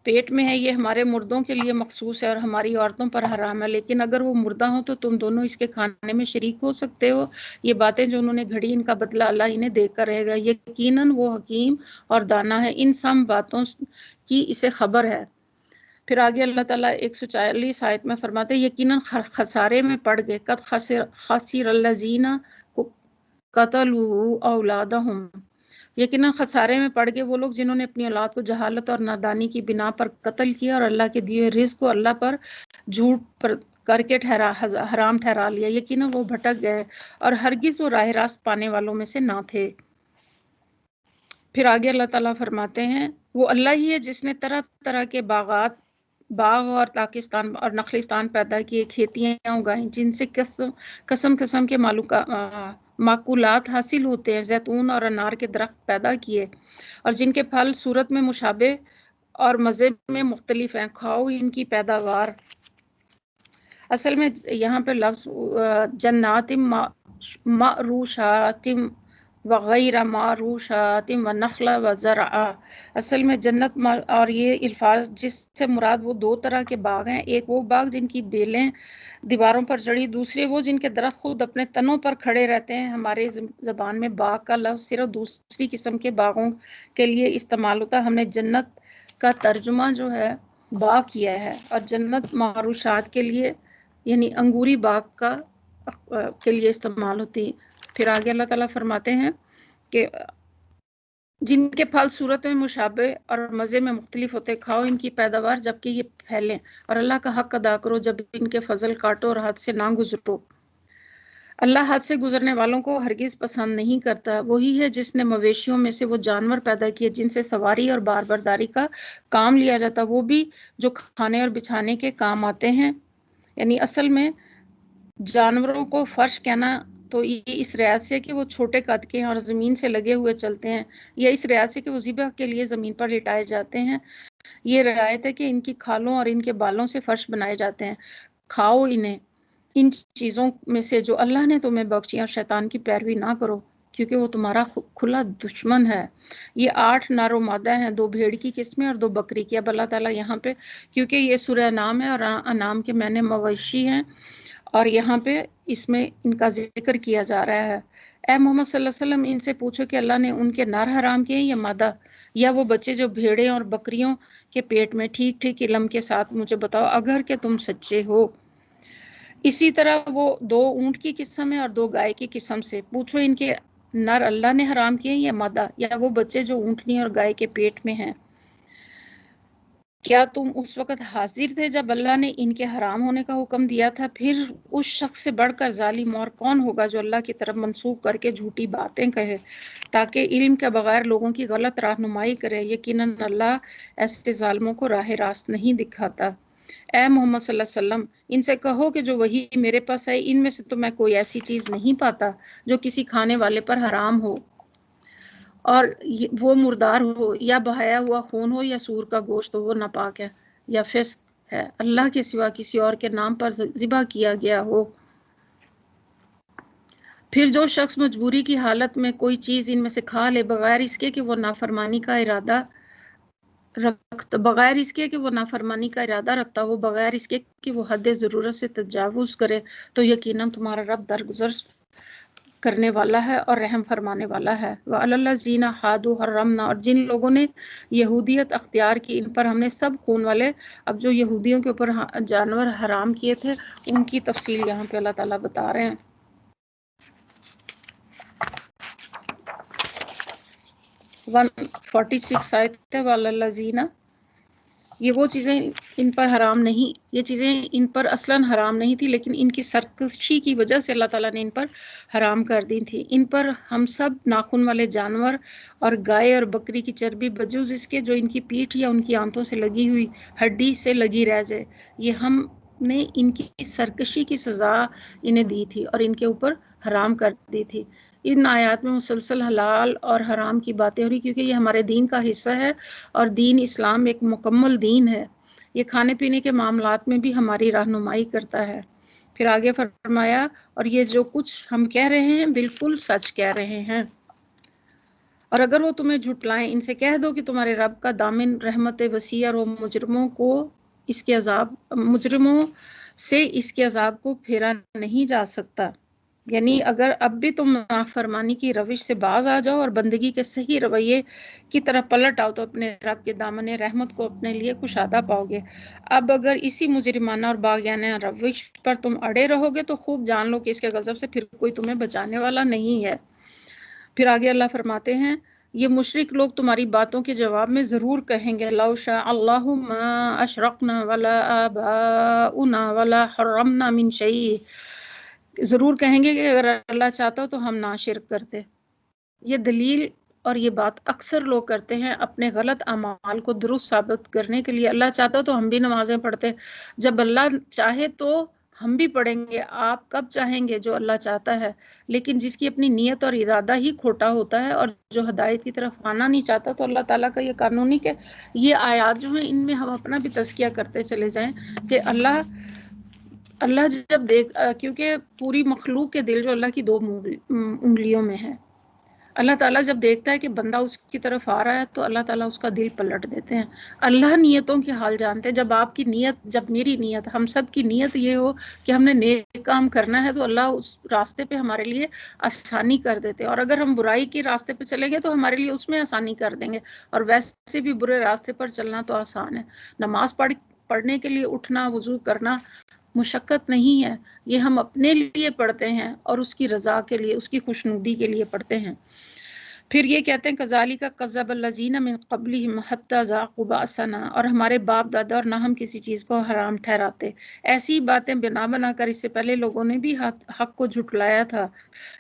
پیٹ میں ہے یہ ہمارے مردوں کے لیے مخصوص ہے اور ہماری عورتوں پر حرام ہے، لیکن اگر وہ مردہ ہوں تو تم دونوں اس کے کھانے میں شریک ہو سکتے ہو۔ یہ باتیں جو انہوں نے گھڑی ان کا بدلہ اللہ انہیں دے کر رہے گا، یقیناً وہ حکیم اور دانا ہے، ان سب باتوں کی اسے خبر ہے۔ پھر آگے اللہ تعالیٰ 140 آیت میں فرماتے ہیں یقیناً خسارے میں پڑ گئے، قد خسر الذین قتلوا اولادہم، یقیناً خسارے میں پڑ گئے وہ لوگ جنہوں نے اپنی اولاد کو جہالت اور نادانی کی بنا پر قتل کیا اور اللہ کے دیے رزق کو اللہ پر جھوٹ پر کر کے حرام ٹھہرا لیا، یقیناً وہ بھٹک گئے اور ہرگز وہ راہ راست پانے والوں میں سے نہ تھے۔ پھر آگے اللہ تعالیٰ فرماتے ہیں وہ اللہ ہی ہے جس نے طرح طرح کے باغ اور تاکستان اور نخلستان پیدا کیے، کھیتیاں اگائیں جن سے قسم قسم کے معقولات حاصل ہوتے ہیں، زیتون اور انار کے درخت پیدا کیے اور جن کے پھل صورت میں مشابہ اور مزے میں مختلف ہیں، کھاؤ ان کی پیداوار۔ اصل میں یہاں پہ لفظ جنات معروشات وغیر معروشات و نخل و زرع. اصل میں جنت اور یہ الفاظ جس سے مراد وہ دو طرح کے باغ ہیں، ایک وہ باغ جن کی بیلیں دیواروں پر چڑھی، دوسرے وہ جن کے درخت خود اپنے تنوں پر کھڑے رہتے ہیں۔ ہمارے زبان میں باغ کا لفظ صرف دوسری قسم کے باغوں کے لیے استعمال ہوتا ہے۔ ہم نے جنت کا ترجمہ جو ہے باغ کیا ہے، اور جنت معروشات کے لیے یعنی انگوری باغ کے لیے استعمال ہوتی ہے۔ پھر آگے اللہ تعالیٰ فرماتے ہیں کہ جن کے پھل صورت میں مشابہ اور مزے میں مختلف ہوتے، کھاؤ ان کی پیداوار جبکہ یہ پھیلیں، اور اللہ کا حق ادا کرو جب ان کے فضل کاٹو اور حد سے نہ گزرو۔ اللہ حد سے گزرنے والوں کو ہرگز پسند نہیں کرتا۔ وہی ہے جس نے مویشیوں میں سے وہ جانور پیدا کیے جن سے سواری اور بار برداری کا کام لیا جاتا، وہ بھی جو کھانے اور بچھانے کے کام آتے ہیں۔ یعنی اصل میں جانوروں کو فرش کہنا تو یہ اس رعایت سے کہ وہ چھوٹے قد کے ہیں اور زمین سے لگے ہوئے چلتے ہیں، یا اس رعایت سے کہ وہ ذبح کے لیے زمین پر لٹائے جاتے ہیں۔ یہ رعایت ہے کہ ان کی کھالوں اور ان کے بالوں سے فرش بنائے جاتے ہیں۔ کھاؤ انہیں، ان چیزوں میں سے جو اللہ نے تمہیں بخشی، اور شیطان کی پیروی نہ کرو کیونکہ وہ تمہارا کھلا دشمن ہے۔ یہ 8 نر و مادہ ہیں، 2 بھیڑ کی قسمیں اور 2 بکری کی۔ اب اللہ تعالیٰ یہاں پہ کیونکہ یہ سورہ انعام ہے اور انعام کے معنی مویشی ہیں، اور یہاں پہ اس میں ان کا ذکر کیا جا رہا ہے۔ اے محمد صلی اللہ علیہ وسلم ان سے پوچھو کہ اللہ نے ان کے نر حرام کیے یا مادہ، یا وہ بچے جو بھیڑیں اور بکریوں کے پیٹ میں، ٹھیک ٹھیک علم کے ساتھ مجھے بتاؤ اگر کہ تم سچے ہو۔ اسی طرح وہ 2 اونٹ کی قسم ہے اور 2 گائے کی قسم سے پوچھو ان کے نر اللہ نے حرام کیے یا مادہ، یا وہ بچے جو اونٹنی اور گائے کے پیٹ میں ہیں۔ کیا تم اس وقت حاضر تھے جب اللہ نے ان کے حرام ہونے کا حکم دیا تھا؟ پھر اس شخص سے بڑھ کر ظالم اور کون ہوگا جو اللہ کی طرف منسوخ کر کے جھوٹی باتیں کہے تاکہ علم کے بغیر لوگوں کی غلط رہنمائی کرے۔ یقیناً اللہ ایسے ظالموں کو راہ راست نہیں دکھاتا۔ اے محمد صلی اللہ علیہ وسلم ان سے کہو کہ جو وحی میرے پاس ہے ان میں سے تو میں کوئی ایسی چیز نہیں پاتا جو کسی کھانے والے پر حرام ہو، اور وہ مردار ہو یا بہایا ہوا خون ہو یا سور کا گوشت ہو، وہ ناپاک ہے یا فسق ہے، اللہ کے سوا کسی اور کے نام پر ذبح کیا گیا ہو۔ پھر جو شخص مجبوری کی حالت میں کوئی چیز ان میں سے کھا لے بغیر اس کے کہ وہ نافرمانی کا ارادہ رکھتا وہ بغیر اس کے کہ وہ حد ضرورت سے تجاوز کرے، تو یقیناً تمہارا رب درگزر کرنے والا ہے اور رحم فرمانے والا ہے۔ وَعَلَى الَّذِينَ هَادُوا حَرَّمْنَا، اور جن لوگوں نے یہودیت اختیار کی ان پر ہم نے سب خون والے، اب جو یہودیوں کے اوپر جانور حرام کیے تھے ان کی تفصیل یہاں پہ اللہ تعالیٰ بتا رہے ہیں۔ 146 آیت ہے وَعَلَى الَّذِينَ، یہ وہ چیزیں ان پر حرام نہیں، یہ چیزیں ان پر اصلاً حرام نہیں تھی لیکن ان کی سرکشی کی وجہ سے اللہ تعالیٰ نے ان پر حرام کر دی تھی۔ ان پر ہم سب ناخن والے جانور اور گائے اور بکری کی چربی بجوز اس کے جو ان کی پیٹھ یا ان کی آنتوں سے لگی ہوئی ہڈی سے لگی رہ جائے، یہ ہم نے ان کی سرکشی کی سزا انہیں دی تھی اور ان کے اوپر حرام کر دی تھی۔ ان آیات میں مسلسل حلال اور حرام کی باتیں ہو رہی کیونکہ یہ ہمارے دین کا حصہ ہے، اور دین اسلام ایک مکمل دین ہے۔ یہ کھانے پینے کے معاملات میں بھی ہماری رہنمائی کرتا ہے۔ پھر آگے فرمایا اور یہ جو کچھ ہم کہہ رہے ہیں بالکل سچ کہہ رہے ہیں، اور اگر وہ تمہیں جھٹلائیں ان سے کہہ دو کہ تمہارے رب کا دامن رحمت وسیع اور وہ مجرموں سے اس کے عذاب کو پھیرا نہیں جا سکتا۔ یعنی اگر اب بھی تم نافرمانی کی روش سے باز آ جاؤ اور بندگی کے صحیح رویے کی طرف پلٹ آؤ تو اپنے رب کے دامن رحمت کو اپنے لیے کشادہ پاؤ گے۔ اب اگر اسی مجرمانہ اور باغیانہ روش پر تم اڑے رہو گے تو خوب جان لو کہ اس کے غضب سے پھر کوئی تمہیں بچانے والا نہیں ہے۔ پھر آگے اللہ فرماتے ہیں یہ مشرک لوگ تمہاری باتوں کے جواب میں ضرور کہیں گے لو شاء اللہ ما اشرکنا ولا آباؤنا ولا حرمنا من شیء، ضرور کہیں گے کہ اگر اللہ چاہتا ہو تو ہم نہ شرک کرتے۔ یہ دلیل اور یہ بات اکثر لوگ کرتے ہیں اپنے غلط اعمال کو درست ثابت کرنے کے لیے۔ اللہ چاہتا ہو تو ہم بھی نمازیں پڑھتے، جب اللہ چاہے تو ہم بھی پڑھیں گے۔ آپ کب چاہیں گے؟ جو اللہ چاہتا ہے۔ لیکن جس کی اپنی نیت اور ارادہ ہی کھوٹا ہوتا ہے اور جو ہدایت کی طرف آنا نہیں چاہتا، تو اللہ تعالیٰ کا یہ قانونی کہ یہ آیات جو ہیں ان میں ہم اپنا بھی تزکیہ کرتے چلے جائیں کہ اللہ جب کیونکہ پوری مخلوق کے دل جو اللہ کی 2 انگلیوں میں ہے، اللہ تعالیٰ جب دیکھتا ہے کہ بندہ اس کی طرف آ رہا ہے تو اللہ تعالیٰ اس کا دل پلٹ دیتے ہیں. اللہ نیتوں کے حال جانتے ہیں. جب آپ کی نیت، جب میری نیت، ہم سب کی نیت یہ ہو کہ ہم نے نیک کام کرنا ہے تو اللہ اس راستے پہ ہمارے لیے آسانی کر دیتے ہیں. اور اگر ہم برائی کے راستے پہ چلیں گے تو ہمارے لیے اس میں آسانی کر دیں گے. اور ویسے بھی برے راستے پر چلنا تو آسان ہے. نماز پڑھنے کے لیے اٹھنا، وضو کرنا مشقت نہیں ہے. یہ ہم اپنے لیے پڑھتے ہیں اور اس کی رضا کے لیے، اس کی خوشنودی کے لیے پڑھتے ہیں. پھر یہ کہتے ہیں کذالک کذب الذین من قبلہم حتی ذاقوا بأسنا، اور ہمارے باپ دادا اور نہ ہم کسی چیز کو حرام ٹھہراتے. ایسی باتیں بنا کر اس سے پہلے لوگوں نے بھی حق کو جھٹلایا تھا،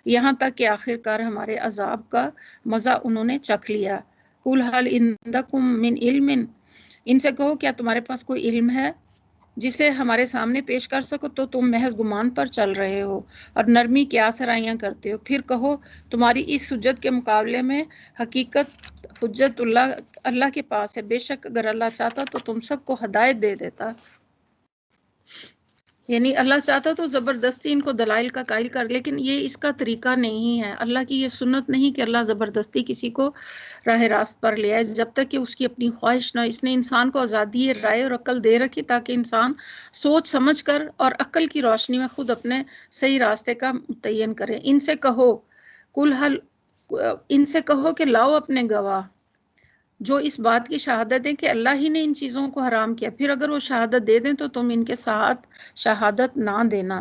یہاں تک کہ آخر کار ہمارے عذاب کا مزہ انہوں نے چکھ لیا. قل هل عندکم من علم، ان سے کہو کیا تمہارے پاس کوئی علم ہے جسے ہمارے سامنے پیش کر سکو؟ تو تم محض گمان پر چل رہے ہو اور نرمی کیا سرائیاں کرتے ہو. پھر کہو تمہاری اس حجت کے مقابلے میں حقیقت حجت اللہ کے پاس ہے. بے شک اگر اللہ چاہتا تو تم سب کو ہدایت دے دیتا. یعنی اللہ چاہتا تو زبردستی ان کو دلائل کا قائل کر، لیکن یہ اس کا طریقہ نہیں ہے. اللہ کی یہ سنت نہیں کہ اللہ زبردستی کسی کو راہ راست پر لے آئے جب تک کہ اس کی اپنی خواہش نہ. اس نے انسان کو آزادی رائے اور عقل دے رکھی تاکہ انسان سوچ سمجھ کر اور عقل کی روشنی میں خود اپنے صحیح راستے کا متعین کرے. ان سے کہو ان سے کہو کہ لاؤ اپنے گواہ جو اس بات کی شہادت دیں کہ اللہ ہی نے ان چیزوں کو حرام کیا. پھر اگر وہ شہادت دے دیں تو تم ان کے ساتھ شہادت نہ دینا.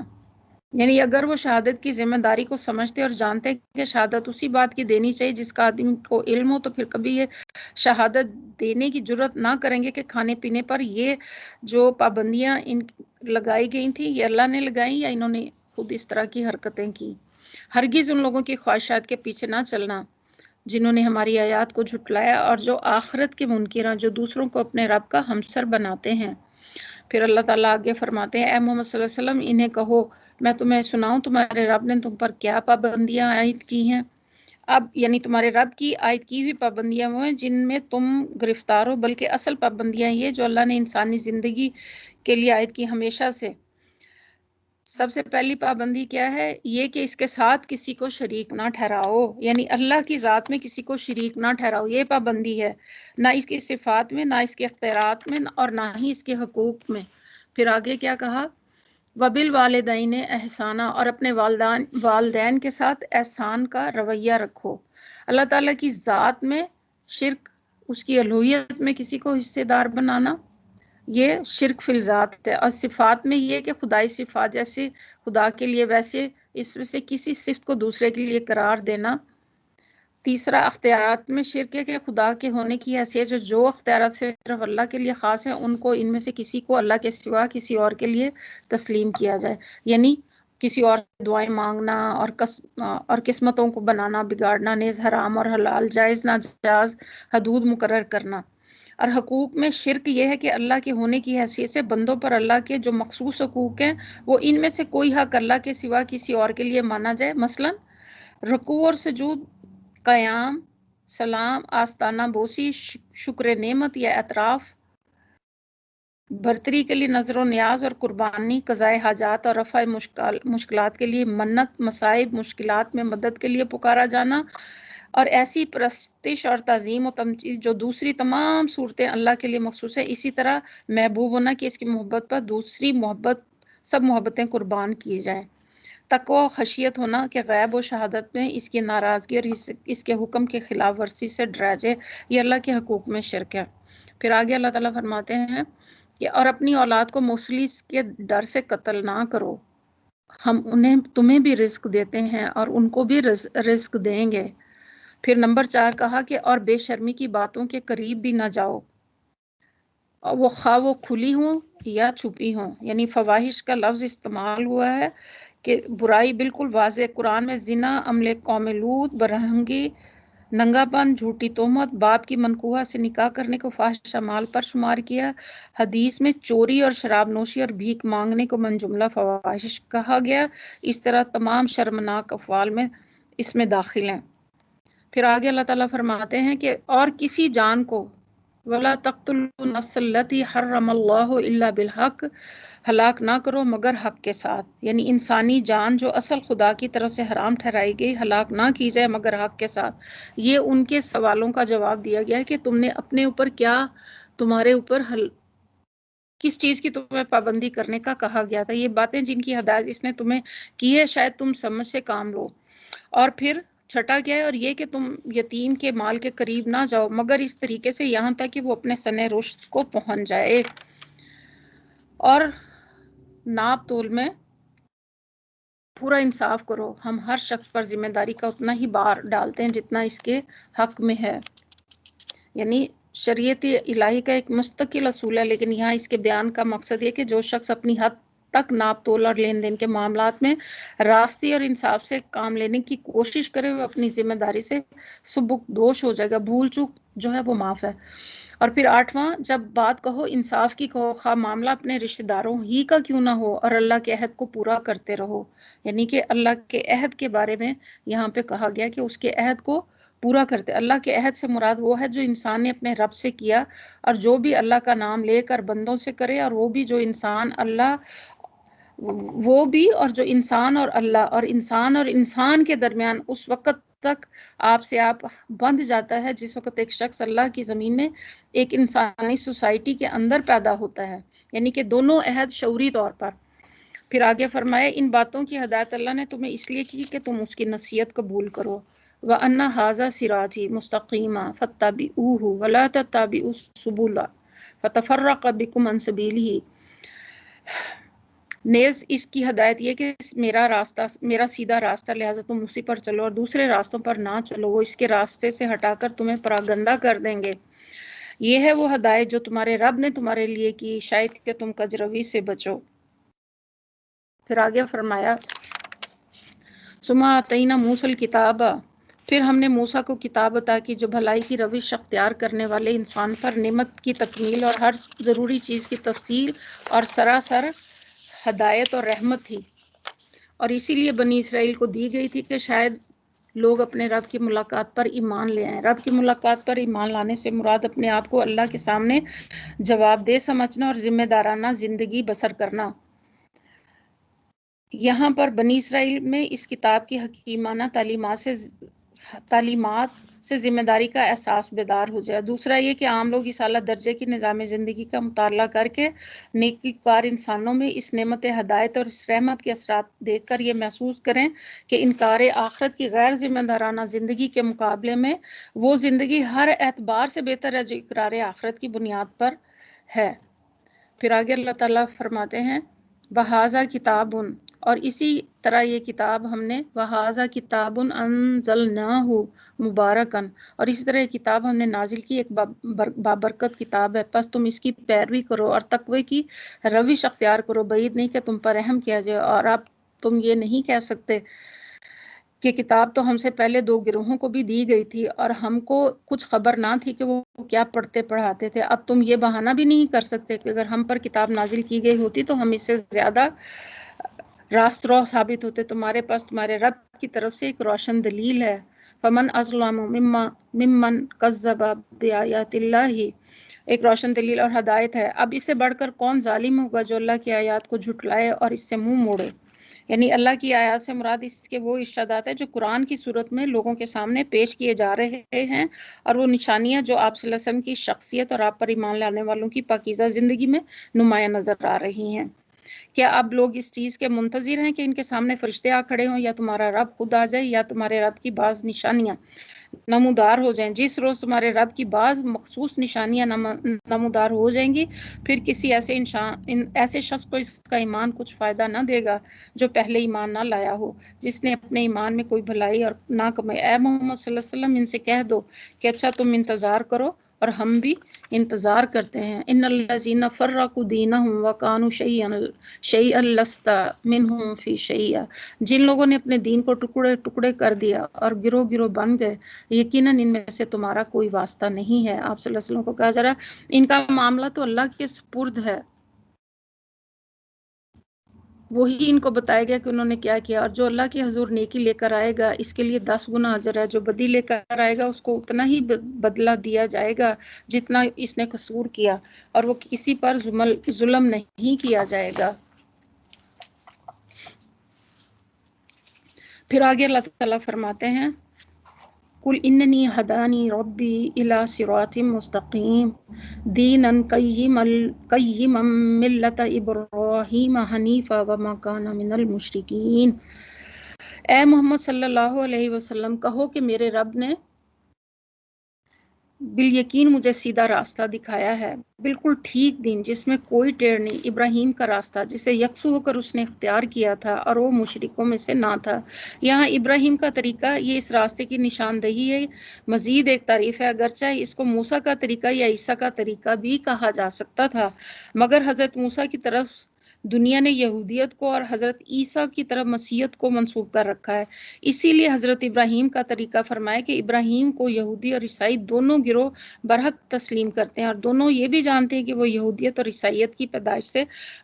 یعنی اگر وہ شہادت کی ذمہ داری کو سمجھتے اور جانتے کہ شہادت اسی بات کی دینی چاہیے جس کا آدمی کو علم ہو، تو پھر کبھی یہ شہادت دینے کی جرت نہ کریں گے کہ کھانے پینے پر یہ جو پابندیاں ان لگائی گئی تھیں یہ اللہ نے لگائی یا انہوں نے خود اس طرح کی حرکتیں کی. ہرگز ان لوگوں کی خواہشات کے پیچھے نہ چلنا جنہوں نے ہماری آیات کو جھٹلایا اور جو آخرت کے منکر ہیں، جو دوسروں کو اپنے رب کا ہمسر بناتے ہیں. پھر اللہ تعالیٰ آگے فرماتے ہیں اے محمد صلی اللہ علیہ وسلم انہیں کہو میں تمہیں سناؤں تمہارے رب نے تم پر کیا پابندیاں عائد کی ہیں. اب یعنی تمہارے رب کی عائد کی ہوئی پابندیاں وہ ہیں جن میں تم گرفتار ہو، بلکہ اصل پابندیاں یہ جو اللہ نے انسانی زندگی کے لیے عائد کی ہمیشہ سے. سب سے پہلی پابندی کیا ہے؟ یہ کہ اس کے ساتھ کسی کو شریک نہ ٹھہراؤ، یعنی اللہ کی ذات میں کسی کو شریک نہ ٹھہراؤ. یہ پابندی ہے، نہ اس کی صفات میں، نہ اس کے اختیارات میں، اور نہ ہی اس کے حقوق میں. پھر آگے کیا کہا؟ وبالوالدین احسانا، اور اپنے والدین کے ساتھ احسان کا رویہ رکھو. اللہ تعالیٰ کی ذات میں شرک، اس کی الوہیت میں کسی کو حصے دار بنانا، یہ شرک فی الذات ہے. اور صفات میں یہ کہ خدائی صفات جیسے خدا کے لیے ویسے اس میں سے کسی صفت کو دوسرے کے لیے قرار دینا. تیسرا اختیارات میں شرک ہے کہ خدا کے ہونے کی حیثیت جو اختیارات صرف اللہ کے لیے خاص ہیں ان کو ان میں سے کسی کو اللہ کے سوا کسی اور کے لیے تسلیم کیا جائے. یعنی کسی اور دعائیں مانگنا اور قسمتوں کو بنانا بگاڑنا، نیز حرام اور حلال، جائز ناجائز حدود مقرر کرنا. اور حقوق میں شرک یہ ہے کہ اللہ کے ہونے کی حیثیت سے بندوں پر اللہ کے جو مخصوص حقوق ہیں وہ ان میں سے کوئی حق اللہ کے سوا کسی اور کے لیے مانا جائے. مثلا رکوع اور سجود، قیام، سلام، آستانہ بوسی، شکر نعمت یا اعتراف، برتری کے لیے نظر و نیاز اور قربانی، قضاء حاجات اور رفع مشکلات کے لیے منت، مصائب مشکلات میں مدد کے لیے پکارا جانا، اور ایسی پرستش اور تعظیم و تمجید جو دوسری تمام صورتیں اللہ کے لیے مخصوص ہے. اسی طرح محبوب ہونا کہ اس کی محبت پر دوسری سب محبتیں قربان کی جائیں. تقوی و خشیت ہونا کہ غیب و شہادت میں اس کی ناراضگی اور اس کے حکم کے خلاف ورزی سے ڈرا جائے. یہ اللہ کے حقوق میں شرک ہے. پھر آگے اللہ تعالیٰ فرماتے ہیں کہ اور اپنی اولاد کو موصلی کے ڈر سے قتل نہ کرو، ہم تمہیں بھی رزق دیتے ہیں اور ان کو بھی رزق دیں گے. پھر نمبر 4 کہا کہ اور بے شرمی کی باتوں کے قریب بھی نہ جاؤ، اور وہ خواہ وہ کھلی ہوں یا چھپی ہوں. یعنی فواحش کا لفظ استعمال ہوا ہے کہ برائی بالکل واضح. قرآن میں زنا، عمل قوم لوط، برہنگی، ننگا پن، جھوٹی تہمت، باپ کی منکوحہ سے نکاح کرنے کو فاحش اعمال پر شمار کیا. حدیث میں چوری اور شراب نوشی اور بھیک مانگنے کو من جملہ فواحش کہا گیا. اس طرح تمام شرمناک افعال میں اس میں داخل ہیں. پھر آگے اللہ تعالیٰ فرماتے ہیں کہ اور کسی جان کو ولا تقتلوا النفس التي حرم اللہ الا بالحق، ہلاک نہ کرو مگر حق کے ساتھ، یعنی انسانی جان جو اصل خدا کی طرف سے حرام ٹھہرائی گئی ہلاک نہ کی جائے مگر حق کے ساتھ۔ یہ ان کے سوالوں کا جواب دیا گیا ہے کہ تم نے اپنے اوپر کیا، تمہارے اوپر کس چیز کی تمہیں پابندی کرنے کا کہا گیا تھا، یہ باتیں جن کی ہدایت اس نے تمہیں کی ہے شاید تم سمجھ سے کام لو۔ اور پھر چھٹا کیا ہے، اور یہ کہ تم یتیم کے مال کے قریب نہ جاؤ مگر اس طریقے سے یہاں تک کہ وہ اپنے سن رشد کو پہنچ جائے، اور ناپ تول میں پورا انصاف کرو۔ ہم ہر شخص پر ذمہ داری کا اتنا ہی بار ڈالتے ہیں جتنا اس کے حق میں ہے، یعنی شریعت الہی کا ایک مستقل اصول ہے، لیکن یہاں اس کے بیان کا مقصد یہ کہ جو شخص اپنی حد تک ناپ تول اور لین دین کے معاملات میں راستی اور انصاف سے کام لینے کی کوشش کرے وہ اپنی ذمہ داری سے سبکدوش ہو جائے گا، بھول چوک جو ہے وہ معاف ہے۔ اور پھر 8واں، جب بات کہو انصاف کی کہو، خواہ معاملہ اپنے رشتہ داروں ہی کا کیوں نہ ہو، اور اللہ کے عہد کو پورا کرتے رہو، یعنی کہ اللہ کے عہد کے بارے میں یہاں پہ کہا گیا کہ اس کے عہد کو پورا کرتے۔ اللہ کے عہد سے مراد وہ ہے جو انسان نے اپنے رب سے کیا، اور جو بھی اللہ کا نام لے کر بندوں سے کرے، اور وہ بھی جو انسان اللہ، وہ بھی اور جو انسان اور اللہ، اور انسان کے درمیان اس وقت تک آپ سے آپ بندھ جاتا ہے جس وقت ایک شخص اللہ کی زمین میں ایک انسانی سوسائٹی کے اندر پیدا ہوتا ہے، یعنی کہ دونوں عہد شعوری طور پر۔ پھر آگے فرمائے ان باتوں کی ہدایت اللہ نے تمہیں اس لیے کی کہ تم اس کی نصیحت قبول کرو۔ وَأَنَّ هَذَا صِرَاطِي مُسْتَقِيمًا فَاتَّبِعُوهُ وَلَا تَتَّبِعُوا السُّبُلَ فَتَفَرَّقَ بِكُمْ عَنْ سَبِيلِهِ، نیز اس کی ہدایت یہ کہ میرا سیدھا راستہ، لہٰذا تم اسی پر چلو اور دوسرے راستوں پر نہ چلو، وہ اس کے راستے سے ہٹا کر تمہیں پراگندہ کر دیں گے۔ یہ ہے وہ ہدایت جو تمہارے رب نے تمہارے لیے کی، شاید کہ تم کجروی سے بچو۔ پھر آگے فرمایا ثم آتینا موسیٰ الکتاب، پھر ہم نے موسیٰ کو کتاب عطا کی جو بھلائی کی روش اختیار کرنے والے انسان پر نعمت کی تکمیل اور ہر ضروری چیز کی تفصیل اور سراسر ہدایت اور رحمت تھی، اور اسی لیے بنی اسرائیل کو دی گئی تھی کہ شاید لوگ اپنے رب کی ملاقات پر ایمان لے آئیں۔ رب کی ملاقات پر ایمان لانے سے مراد اپنے آپ کو اللہ کے سامنے جواب دہ سمجھنا اور ذمہ دارانہ زندگی بسر کرنا۔ یہاں پر بنی اسرائیل میں اس کتاب کی حکیمانہ تعلیمات سے ذمہ داری کا احساس بیدار ہو جائے۔ دوسرا یہ کہ عام لوگ اس اعلیٰ درجے کی نظام زندگی کا مطالعہ کر کے نیکوکار انسانوں میں اس نعمت ہدایت اور اس رحمت کے اثرات دیکھ کر یہ محسوس کریں کہ انکار آخرت کی غیر ذمہ دارانہ زندگی کے مقابلے میں وہ زندگی ہر اعتبار سے بہتر ہے جو اقرار آخرت کی بنیاد پر ہے۔ پھر آگے اللہ تعالیٰ فرماتے ہیں وَهَذَا کتابٌ، اور اسی طرح یہ کتاب ہم نے وَهَذَا کتابٌ أَنزَلْنَاهُ مُبَارَكًا، اور اسی طرح یہ کتاب ہم نے نازل کی، ایک بابرکت کتاب ہے، پس تم اس کی پیروی کرو اور تقوی کی روش اختیار کرو، بعید نہیں کہ تم پر رحم کیا جائے۔ اور اب تم یہ نہیں کہہ سکتے کہ کتاب تو ہم سے پہلے 2 گروہوں کو بھی دی گئی تھی اور ہم کو کچھ خبر نہ تھی کہ وہ کیا پڑھتے پڑھاتے تھے۔ اب تم یہ بہانہ بھی نہیں کر سکتے کہ اگر ہم پر کتاب نازل کی گئی ہوتی تو ہم اس سے زیادہ راست رو ثابت ہوتے۔ تمہارے پاس تمہارے رب کی طرف سے ایک روشن دلیل ہے۔ فمن اظلم ممن کذب بآیات اللہ، ایک روشن دلیل اور ہدایت ہے۔ اب اس سے بڑھ کر کون ظالم ہوگا جو اللہ کی آیات کو جھٹلائے اور اس سے منہ موڑے، یعنی اللہ کی آیات سے مراد اس کے وہ ارشادات ہیں جو قرآن کی صورت میں لوگوں کے سامنے پیش کیے جا رہے ہیں، اور وہ نشانیاں جو آپ صلی اللہ علیہ وسلم کی شخصیت اور آپ پر ایمان لانے والوں کی پاکیزہ زندگی میں نمایاں نظر آ رہی ہیں۔ کیا اب لوگ اس چیز کے منتظر ہیں کہ ان کے سامنے فرشتے آ کھڑے ہوں، یا تمہارا رب خود آ جائے، یا تمہارے رب کی بعض نشانیاں نمودار ہو جائیں؟ جس روز تمہارے رب کی بعض مخصوص نشانیاں نمودار ہو جائیں گی، پھر کسی ایسے شخص کو اس کا ایمان کچھ فائدہ نہ دے گا جو پہلے ایمان نہ لایا ہو، جس نے اپنے ایمان میں کوئی بھلائی اور نہ کمائی۔ اے محمد صلی اللہ علیہ وسلم ان سے کہہ دو کہ اچھا تم انتظار کرو اور ہم بھی انتظار کرتے ہیں۔ ان الذین فرقوا دینہم وکانوا شیئا لست منہم فی شیء، جن لوگوں نے اپنے دین کو ٹکڑے ٹکڑے کر دیا اور گروہ گروہ بن گئے، یقیناً ان میں سے تمہارا کوئی واسطہ نہیں ہے۔ آپ صلی اللہ علیہ وسلم کو کہا جا رہا ہے ان کا معاملہ تو اللہ کے سپرد ہے۔ وہی ان کو بتایا گیا کہ انہوں نے کیا کیا، اور جو اللہ کے حضور نیکی لے کر آئے گا اس کے لیے 10 گنا اجر ہے، جو بدی لے کر آئے گا اس کو اتنا ہی بدلہ دیا جائے گا جتنا اس نے قصور کیا، اور وہ کسی پر ظلم نہیں کیا جائے گا۔ پھر آگے اللہ تعالیٰ فرماتے ہیں قل اننی ہدانی ربی الی صراط مستقیم دینا قیما ملت ابراہیم حنیفا وما کان من المشرکین۔ اے محمد صلی اللہ علیہ وسلم کہو کہ میرے رب نے بالیقین مجھے سیدھا راستہ دکھایا ہے، بالکل ٹھیک دین جس میں کوئی ٹیڑھ نہیں، ابراہیم کا راستہ جسے یکسو ہو کر اس نے اختیار کیا تھا اور وہ مشرکوں میں سے نہ تھا۔ یہاں ابراہیم کا طریقہ یہ اس راستے کی نشاندہی ہے، مزید ایک تعریف ہے، اگرچہ اس کو موسیٰ کا طریقہ یا عیسیٰ کا طریقہ بھی کہا جا سکتا تھا، مگر حضرت موسیٰ کی طرف دنیا نے یہودیت کو اور حضرت عیسیٰ کی طرف مسیحیت کو منسوب کر رکھا ہے، اسی لیے حضرت ابراہیم کا طریقہ فرمایا کہ ابراہیم کو یہودی اور عیسائی دونوں گروہ برحق تسلیم کرتے ہیں، اور دونوں یہ بھی جانتے ہیں کہ وہ یہودیت اور عیسائیت کی پیدائش سے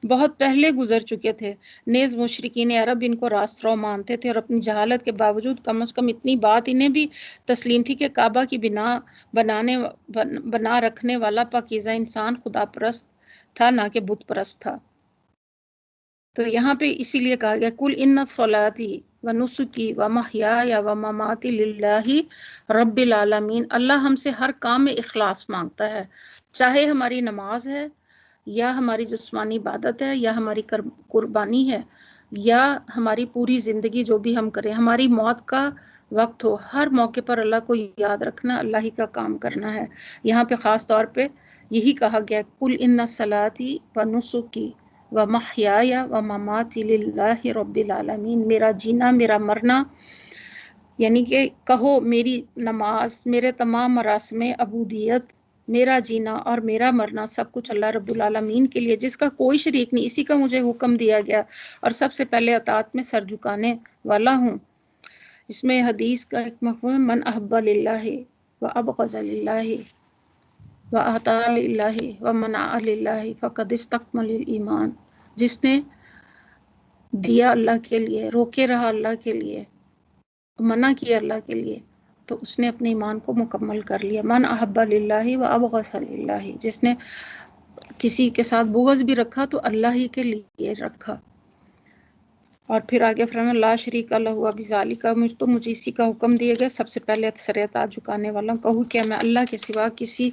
بہت پہلے گزر چکے تھے۔ نیز مشرکین عرب ان کو راست رو مانتے تھے، اور اپنی جہالت کے باوجود کم از کم اتنی بات انہیں بھی تسلیم تھی کہ کعبہ کی بنا رکھنے والا پاکیزہ انسان خدا پرست تھا نہ کہ بت پرست تھا۔ تو یہاں پہ اسی لیے کہا گیا کل ان صلاتی و نسکی و محیای و مماتی للہ رب العالمین، اللہ ہم سے ہر کام میں اخلاص مانگتا ہے، چاہے ہماری نماز ہے یا ہماری جسمانی عبادت ہے یا ہماری قربانی ہے یا ہماری پوری زندگی جو بھی ہم کریں، ہماری موت کا وقت ہو، ہر موقع پر اللہ کو یاد رکھنا، اللہ ہی کا کام کرنا ہے۔ یہاں پہ خاص طور پہ یہی کہا گیا کل ان صلاتی و نسکی و محیای و مماتی للہ رب العالمین، میرا جینا میرا مرنا، یعنی کہ کہو میری نماز، میرے تمام مراسم عبودیت، میرا جینا اور میرا مرنا سب کچھ اللہ رب العالمین کے لیے جس کا کوئی شریک نہیں، اسی کا مجھے حکم دیا گیا اور سب سے پہلے اطاعت میں سر جھکانے والا ہوں۔ اس میں حدیث کا ایک مفہوم ہے من احب للہ و ابغض للہ و اعطا للہ و منع للہ فقد استکمل الایمان، جس نے دیا اللہ کے لیے، روکے رہا اللہ کے لیے، منع کیا اللہ کے لیے، تو اس نے اپنے ایمان کو مکمل کر لیا۔ من احب للہ و ابغض للہ، جس نے کسی کے ساتھ بغض بھی رکھا تو اللہ ہی کے لیے رکھا۔ اور پھر آگے فرمایا لا شریک لہ بذالک، مجھے اسی کا حکم دیا گیا سب سے پہلے سر اطاعت جھکانے والا ہوں۔ کہوں کیا میں اللہ کے سوا کسی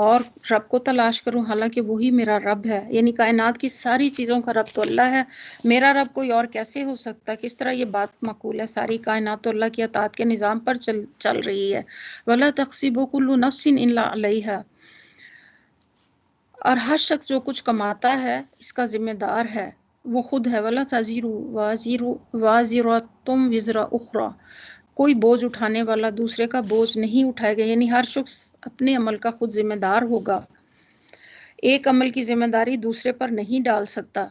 اور رب کو تلاش کروں، حالانکہ وہی میرا رب ہے، یعنی کائنات کی ساری چیزوں کا رب تو اللہ ہے، میرا رب کوئی اور کیسے ہو سکتا ہے؟ کس طرح یہ بات معقول ہے؟ ساری کائنات تو اللہ کی اطاعت کے نظام پر چل رہی ہے۔ وَلَا تَقْسِبُ كُلُّ نَفْسٍ إِلَّا عَلَيْهَا، اور ہر شخص جو کچھ کماتا ہے اس کا ذمہ دار ہے، وہ خود ہے۔ وَلَا تَزِرُ وَازِرَةٌ وِزْرَ أُخْرَى، کوئی بوجھ اٹھانے والا دوسرے کا بوجھ نہیں اٹھائے گا، یعنی ہر شخص اپنے عمل کا خود ذمہ دار ہوگا، ایک عمل کی ذمہ داری دوسرے پر نہیں ڈال سکتا۔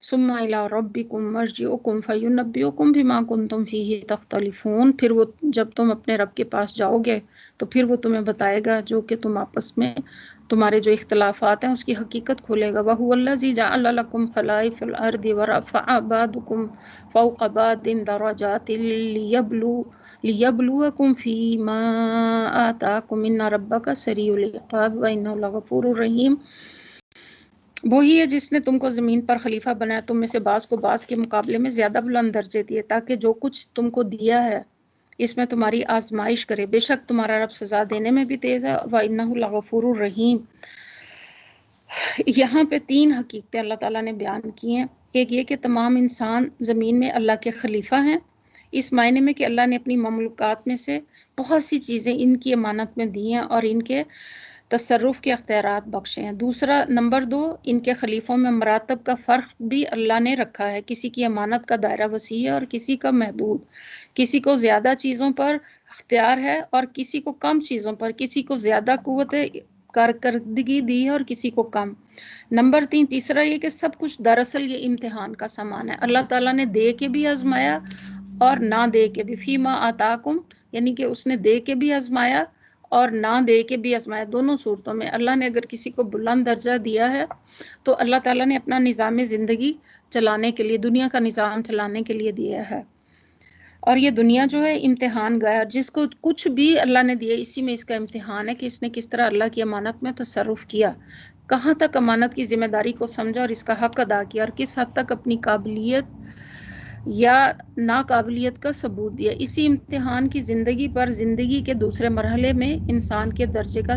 ثم الی ربکم مرجعکم فینبئکم بما کنتم فیہ تختلفون، پھر وہ جب تم اپنے رب کے پاس جاؤ گے تو پھر وہ تمہیں بتائے گا جو کہ تم آپس میں تمہارے جو اختلافات ہیں اس کی حقیقت کھولے گا۔ وَهُوَ الَّذِي جَعَلَ لَكُمْ خَلَائِفَ الْأَرْضِ وَرَفَعَ بَعْضَكُمْ فَوْقَ بَعْضٍ دَرَجَاتٍ لِيَبْلُوَكُمْ فِيمَا آتَاكُمْ إِنَّ رَبَّكَ سَرِيعُ الْعِقَابِ وَإِنَّهُ لَغَفُورٌ رَحِيمٌ۔ وہی ہے جس نے تم کو زمین پر خلیفہ بنایا، تم میں سے بعض کو بعض کے مقابلے میں زیادہ بلند درجے دیے، تاکہ جو کچھ تم کو دیا ہے اس میں تمہاری آزمائش کرے، بے شک تمہارا رب سزا دینے میں بھی تیز ہے، وَإِنَّهُ لَغَفُورٌ رَحِيمٌ۔ یہاں پہ 3 حقیقتیں اللہ تعالیٰ نے بیان کی ہیں، ایک یہ کہ تمام انسان زمین میں اللہ کے خلیفہ ہیں، اس معنی میں کہ اللہ نے اپنی مملوکات میں سے بہت سی چیزیں ان کی امانت میں دی ہیں اور ان کے تصرف کے اختیارات بخشے ہیں۔ دوسرا نمبر 2، ان کے خلیفوں میں مراتب کا فرق بھی اللہ نے رکھا ہے، کسی کی امانت کا دائرہ وسیع ہے اور کسی کا محدود، کسی کو زیادہ چیزوں پر اختیار ہے اور کسی کو کم چیزوں پر، کسی کو زیادہ قوت کارکردگی دی ہے اور کسی کو کم۔ نمبر 3، تیسرا یہ کہ سب کچھ دراصل یہ امتحان کا سامان ہے، اللہ تعالیٰ نے دے کے بھی آزمایا اور نہ دے کے بھی، فیما آتاکم، یعنی کہ اس نے دے کے بھی آزمایا اور نہ دے کے بھی آزمایا. دونوں صورتوں میں اللہ نے اگر کسی کو بلند درجہ دیا ہے تو اللہ تعالیٰ نے اپنا نظام زندگی چلانے کے لیے، دنیا کا نظام چلانے کے لیے دیا ہے. اور یہ دنیا جو ہے امتحان گاہ ہے. جس کو کچھ بھی اللہ نے دیا اسی میں اس کا امتحان ہے کہ اس نے کس طرح اللہ کی امانت میں تصرف کیا، کہاں تک امانت کی ذمہ داری کو سمجھا اور اس کا حق ادا کیا، اور کس حد تک اپنی قابلیت یا ناقابلیت کا ثبوت دیا. اسی امتحان کی زندگی پر زندگی کے دوسرے مرحلے میں انسان کے درجے کا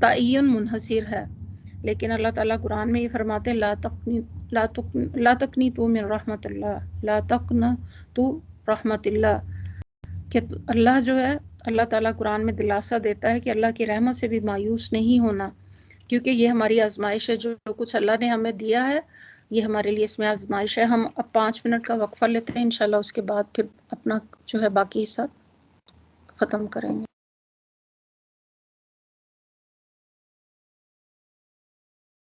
تعین منحصر ہے. لیکن اللہ تعالیٰ قرآن میں یہ فرماتے ہیں لا تقنطوا من رحمت اللہ، لا تقنطوا رحمت اللہ، کہ اللہ جو ہے، اللہ تعالیٰ قرآن میں دلاسا دیتا ہے کہ اللہ کی رحمت سے بھی مایوس نہیں ہونا، کیونکہ یہ ہماری آزمائش ہے. جو کچھ اللہ نے ہمیں دیا ہے یہ ہمارے لیے اس میں آزمائش ہے. ہم اب 5 منٹ کا وقفہ لیتے ہیں، انشاءاللہ اس کے بعد پھر اپنا جو ہے باقی حصہ ختم کریں گے.